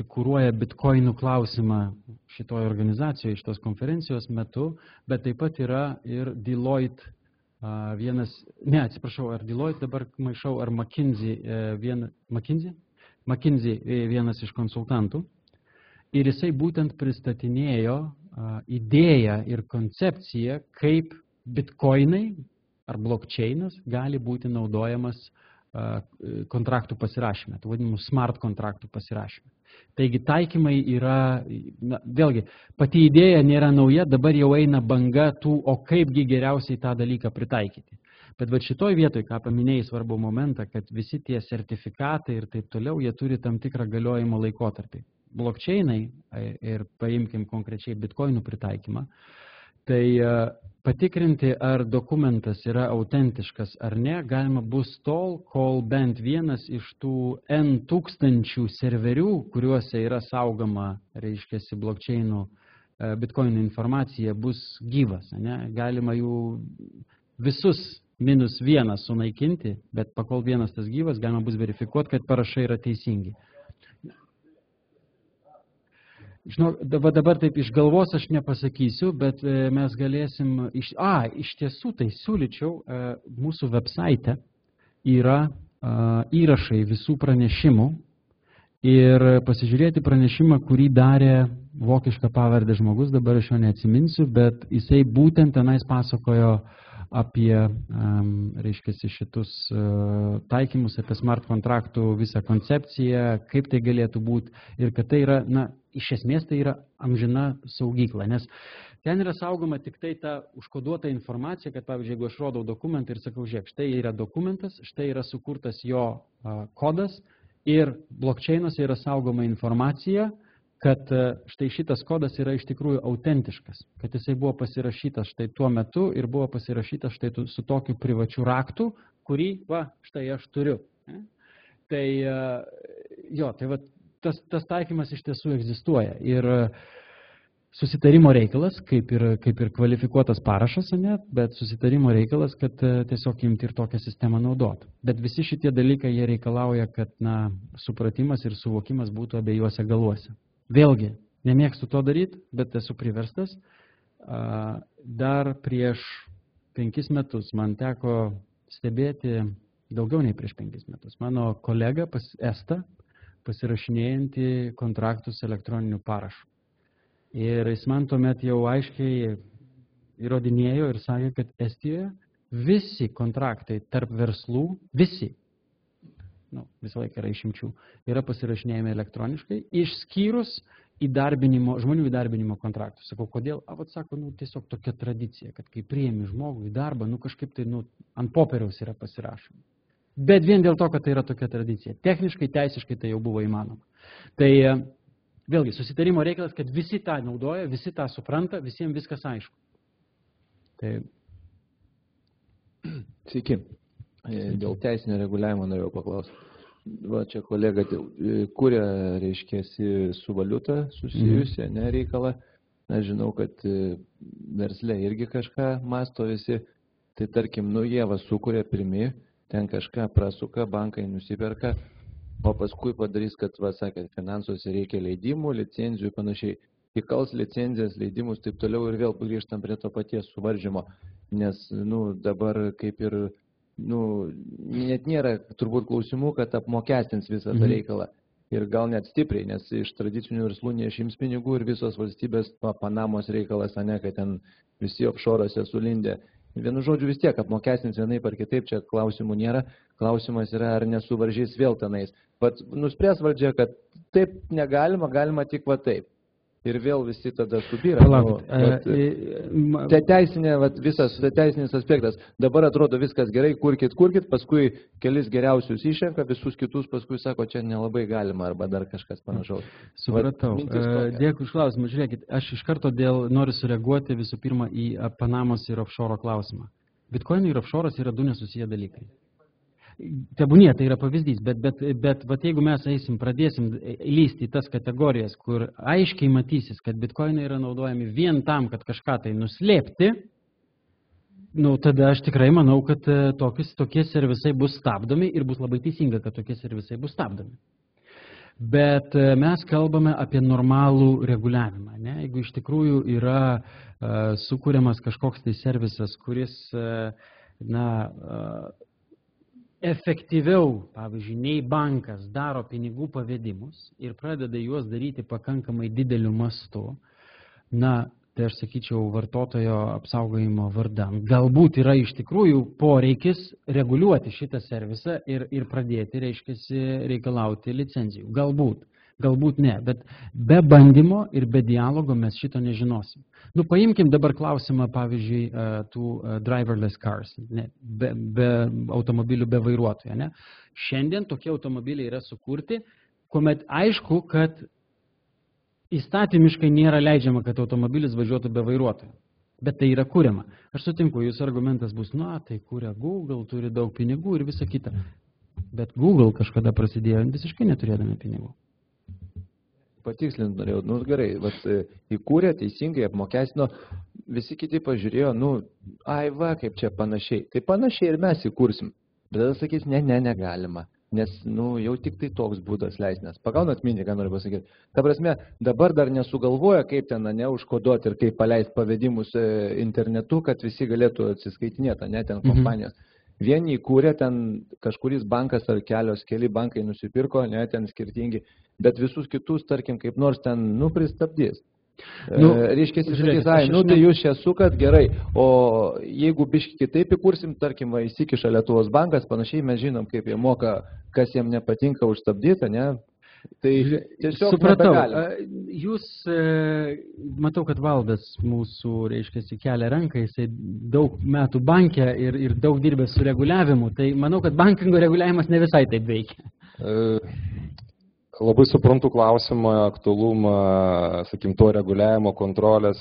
A: kuruoja bitkoinų klausimą šitoje organizacijoje, šitos konferencijos metu, bet taip pat yra ir Deloitte ar Deloitte dabar maišau, ar McKinsey vienas iš konsultantų. Ir jisai būtent pristatinėjo idėją ir koncepciją, kaip bitkoinai ar blockchainas gali būti naudojamas kontraktų pasirašyme, tai vadinamų smart kontraktų pasirašyme. Taigi taikymai yra, vėlgi, pati idėja nėra nauja, dabar jau eina banga tų, o kaipgi geriausiai tą dalyką pritaikyti. Bet va šitoj vietoj, ką paminėjai svarbų momentą, kad visi tie sertifikatai ir taip toliau, jie turi tam tikrą galiojimo laikotarpį. Blockchainai, ir paimkim konkrečiai bitkoinų pritaikymą, tai patikrinti, ar dokumentas yra autentiškas ar ne, galima bus tol, kol bent vienas iš tų N tūkstančių serverių, kuriuose yra saugoma, reiškiasi, blockchainų bitkoinų informacija, bus gyvas. Ne? Galima jų visus -1 sunaikinti, bet pakol vienas tas gyvas, galima bus verifikuoti, kad parašai yra teisingi. Žinau, dabar taip iš galvos aš nepasakysiu, bet mes galėsim... Iš tiesų tai siūlyčiau, mūsų website yra įrašai visų pranešimų ir pasižiūrėti pranešimą, kurį darė vokišką pavardę žmogus, dabar aš jo neatsiminsiu, bet jisai būtent tenais pasakojo apie, reiškiasi, šitus taikymus, apie smart kontraktų visą koncepciją, kaip tai galėtų būti ir kad tai yra, iš esmės tai yra amžina saugykla, nes ten yra saugoma tik tai ta užkoduota informacija, kad, pavyzdžiui, jeigu aš rodau dokumentą ir sakau, žiūrėk, štai yra dokumentas, štai yra sukurtas jo kodas ir blockchainuose yra saugoma informacija, kad štai šitas kodas yra iš tikrųjų autentiškas, kad jisai buvo pasirašytas štai tuo metu ir buvo pasirašytas štai su tokiu privačiu raktu, kurį, štai aš turiu. Tai va, tas taikymas iš tiesų egzistuoja ir susitarimo reikalas, kaip ir kvalifikuotas parašas, bet susitarimo reikalas, kad tiesiog imti ir tokią sistemą naudoti. Bet visi šitie dalykai, jie reikalauja, kad supratimas ir suvokimas būtų abiejuose galuose. Vėlgi, nemėgstu to daryti, bet esu priverstas. Dar prieš 5 metus man teko stebėti, daugiau nei prieš 5 metus, mano kolega Esta pasirašinėjantį kontraktus elektroniniu parašu. Ir jis man tuomet jau aiškiai įrodinėjo ir sakė, kad Estijoje visi kontraktai tarp verslų, visi, visą laiką yra išimčių, yra pasirašinėjami elektroniškai, išskyrus žmonių įdarbinimo kontraktus. Sakau, kodėl? Sako, tiesiog tokia tradicija, kad kai priėmi žmogų į darbą, kažkaip tai ant popieriaus yra pasirašoma. Bet vien dėl to, kad tai yra tokia tradicija. Techniškai, teisiškai tai jau buvo įmanoma. Tai vėlgi, susitarimo reikalas, kad visi tą naudoja, visi tą supranta, visiems viskas aišku. Tai...
H: Sveiki. Dėl teisinio reguliavimo norėjau paklausti. Va, čia kolega kuria, reiškiasi, su valiuta susijusi, reikalą. Aš žinau, kad versle irgi kažką masto visi. Tai tarkim, jie sukuria pirmi, ten kažką prasuka, bankai nusiperka, o paskui padarys, kad, sakėt, finansuose reikia leidimų, licenzijų ir panašiai. Įkals licenzijas, leidimus, taip toliau ir vėl grįžtam prie to paties suvaržymo. Nes, dabar kaip ir net nėra turbūt klausimų, kad apmokestins visą tą reikalą. Ir gal net stipriai, nes iš tradicinių verslų neišims pinigų ir visos valstybės Panamos reikalas, kad ten visi offshore'ose sulindė. Vienu žodžiu vis tiek apmokestins vienaip ar kitaip, čia klausimų nėra. Klausimas yra, ar nesuvaržys vėl tenais. Vat nuspręs valdžia, kad taip negalima, galima tik taip. Ir vėl visi tada subyra. Visas teisinis aspektas. Dabar atrodo viskas gerai, kurkit, paskui kelis geriausius išrenka, visus kitus paskui sako, čia nelabai galima arba dar kažkas panašaus.
A: Supratau. Dėkui už klausimą. Žiūrėkit, aš iš karto noriu sureaguoti visų pirma į Panamos ir offshore klausimą. Bitcoinai ir offshore'as yra du nesusiję dalykai. Tebūnie, tai yra pavyzdys, bet jeigu mes pradėsim lysti į tas kategorijas, kur aiškiai matysis, kad bitkoinai yra naudojami vien tam, kad kažką tai nuslėpti, tada aš tikrai manau, kad tokie servisai bus stabdomi ir bus labai teisinga, kad tokie servisai bus stabdomi. Bet mes kalbame apie normalų reguliavimą. Jeigu iš tikrųjų yra sukūriamas kažkoks tai servisas, kuris, efektyviau, pavyzdžiui, nei bankas daro pinigų pavedimus ir pradeda juos daryti pakankamai dideliu mastu, tai aš sakyčiau vartotojo apsaugojimo vardan. Galbūt yra iš tikrųjų poreikis reguliuoti šitą servisą ir pradėti, reikalauti licenzijų. Galbūt ne, bet be bandymo ir be dialogo mes šito nežinosim. Nu, paimkim dabar klausimą, pavyzdžiui, tų driverless cars, ne, be automobilių be vairuotojo. Ne? Šiandien tokie automobiliai yra sukurti, kuomet aišku, kad įstatymiškai nėra leidžiama, kad automobilis važiuotų be vairuotojo. Bet tai yra kuriama. Aš sutinku, jūsų argumentas bus, tai kuria Google, turi daug pinigų ir visa kita. Bet Google kažkada prasidėjo visiškai neturėdami pinigų.
H: Patikslint norėjau, gerai, įkūrė, teisingai apmokestino, visi kiti pažiūrėjo, kaip čia panašiai. Tai panašiai ir mes įkursim. Bet tada sakys, negalima. Nes, jau tik tai toks būdas leis, nes pagaunat mintį, ką noriu pasakyti. Ta prasme, dabar dar nesugalvoja, kaip ten neužkoduoti ir kaip paleisti pavedimus internetu, kad visi galėtų atsiskaitinėti, ten kompanijos. Vieni įkūrė, ten kažkuris bankas ar keli bankai nusipirko, ten skirtingi, bet visus kitus, tarkim, kaip nors ten, pristabdys. Reiškia, tai jūs čia sukat, gerai, o jeigu biški kitaip įkursim, tarkim, įsikiša Lietuvos bankas, panašiai mes žinom, kaip jie moka, kas jiem nepatinka užstabdyti, ne? Tai tiesiog
A: supratau. Jūs, matau, kad Valdas mūsų, reiškia, kelia ranką, jisai daug metų bankė ir daug dirbė su reguliavimu, tai manau, kad bankingo reguliavimas ne visai taip veikia.
D: Labai suprantu klausimą, aktualumą, sakim, to reguliavimo, kontrolės,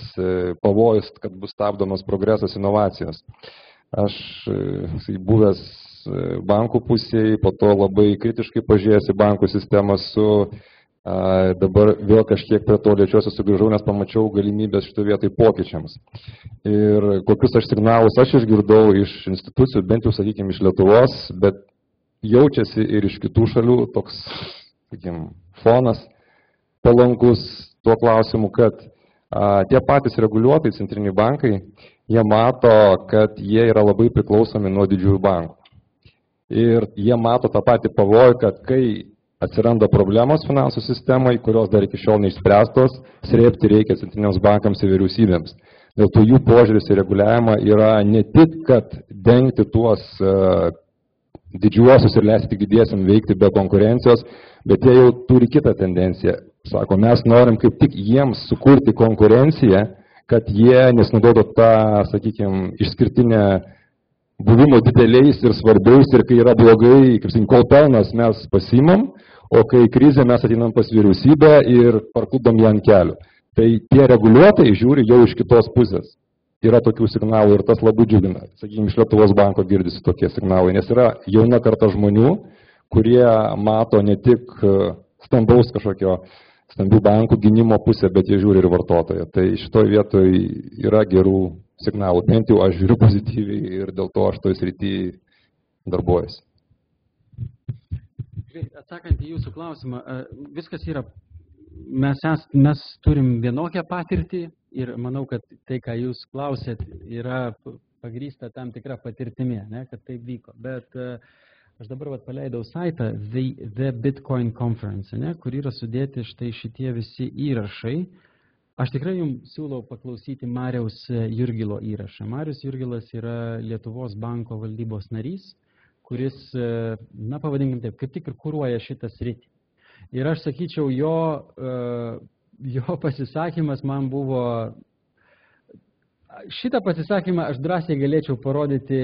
D: pavojus, kad bus stabdomas progresas, inovacijos. Aš buvęs bankų pusėje, po to labai kritiškai pažiūrėjęs į bankų sistemą dabar vėl kažkiek prie to lėčiuosiu sugrįžau, nes pamačiau galimybės šito vietai pokyčiams. Ir kokius aš signalus aš išgirdau iš institucijų, bent jau, sakykime, iš Lietuvos, bet jaučiasi ir iš kitų šalių toks, sakykim, fonas palankus tuo klausimu, kad tie patys reguliuotojai, centriniai bankai, jie mato, kad jie yra labai priklausomi nuo didžiųjų bankų. Ir jie mato tą patį pavojų, kad kai atsiranda problemos finansų sistemai, kurios dar iki šiol neišspręstos, srėbti reikia centriniams bankams ir vyriausybėms. Dėl to jų požiūris į reguliavimą yra ne tik, kad dengti tuos didžiuosius ir leisti didiesiam veikti be konkurencijos, bet jie jau turi kitą tendenciją. Sako, mes norim kaip tik jiems sukurti konkurenciją, kad jie nesinaudotų tą, sakykime, išskirtinę buvimo dideliais ir svarbiais ir kai yra blogai, kaip sakykim, kol pelnas mes pasimam, o kai krizė mes ateinam pas vyriausybę ir parklupdom ją ant kelių. Tai tie reguliuotojai žiūri jau iš kitos pusės. Yra tokių signalų ir tas labai džiugina. Sakykime, iš Lietuvos banko girdisi tokie signalai, nes yra jauna karta žmonių, kurie mato ne tik stambių bankų gynimo pusę, bet jie žiūri ir vartotoją. Tai šitoj vietoj yra gerų signalų. Bent jau aš žiūriu pozityviai ir dėl to aš toj srity darbuojuosi.
A: Atsakant į jūsų klausimą, viskas yra, mes turim vienokią patirtį ir manau, kad tai, ką jūs klausėt, yra pagrįsta tam tikra patirtimi, ne, kad taip vyko. Bet aš dabar paleidau saitą The Bitcoin Conference, ne, kur yra sudėti štai šitie visi įrašai. Aš tikrai jums siūlau paklausyti Mariaus Jurgilo įrašą. Marius Jurgilas yra Lietuvos banko valdybos narys, kuris, pavadinkim taip, kaip tik ir kuruoja šitą sritį. Ir aš sakyčiau, jo pasisakymas man buvo, šitą pasisakymą aš drąsiai galėčiau parodyti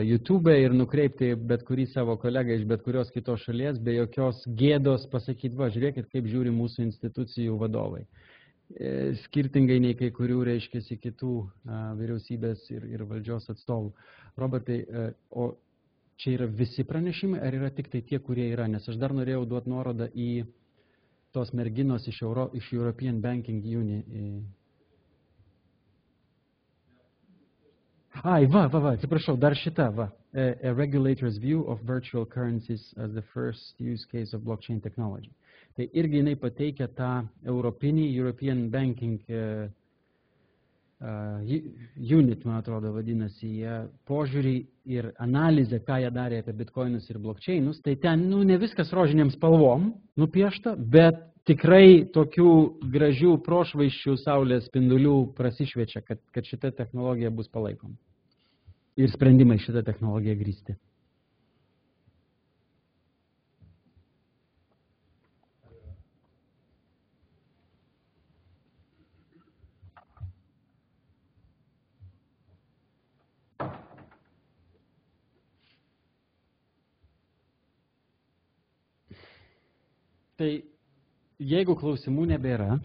A: YouTube ir nukreipti bet kurį savo kolegą iš bet kurios kitos šalies, be jokios gėdos pasakyti, žiūrėkit, kaip žiūri mūsų institucijų vadovai. Skirtingai nei kai kurių, reiškiasi, kitų vyriausybės ir valdžios atstovų. Robertai, o čia yra visi pranešimai, ar yra tik tai tie, kurie yra? Nes aš dar norėjau duoti nuorodą į tos merginos iš European Banking Union. Atsiprašau, dar šita, A regulator's view of virtual currencies as the first use case of blockchain technology. Tai irgi jinai pateikia tą europinį, European Banking Unit, man atrodo, vadinasi, jie požiūrį ir analizę, ką jie darė apie bitcoinus ir blockchainus, tai ten, ne viskas rožiniam spalvom nupiešta, bet tikrai tokių gražių prošvaiščių saulės spindulių prasišviečia, kad šita technologija bus palaikoma. Ir sprendimai šitą technologiją grįsti. Tai jeigu klausimų nebėra,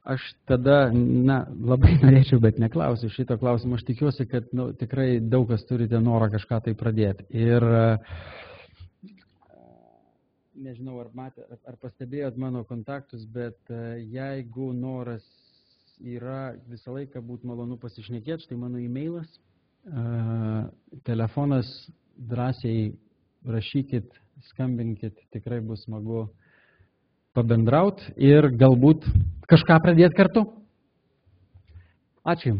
A: aš tada, labai norėčiau, bet neklausiu šito klausimo. Aš tikiuosi, kad tikrai daug kas turite norą kažką tai pradėti. Ir nežinau, ar pastebėjot mano kontaktus, bet jeigu noras yra visą laiką būti malonu pasišnekėti, štai mano e-mailas, telefonas, drąsiai rašykit, skambinkit, tikrai bus smagu pabendraut ir galbūt kažką pradėti kartu. Ačiū.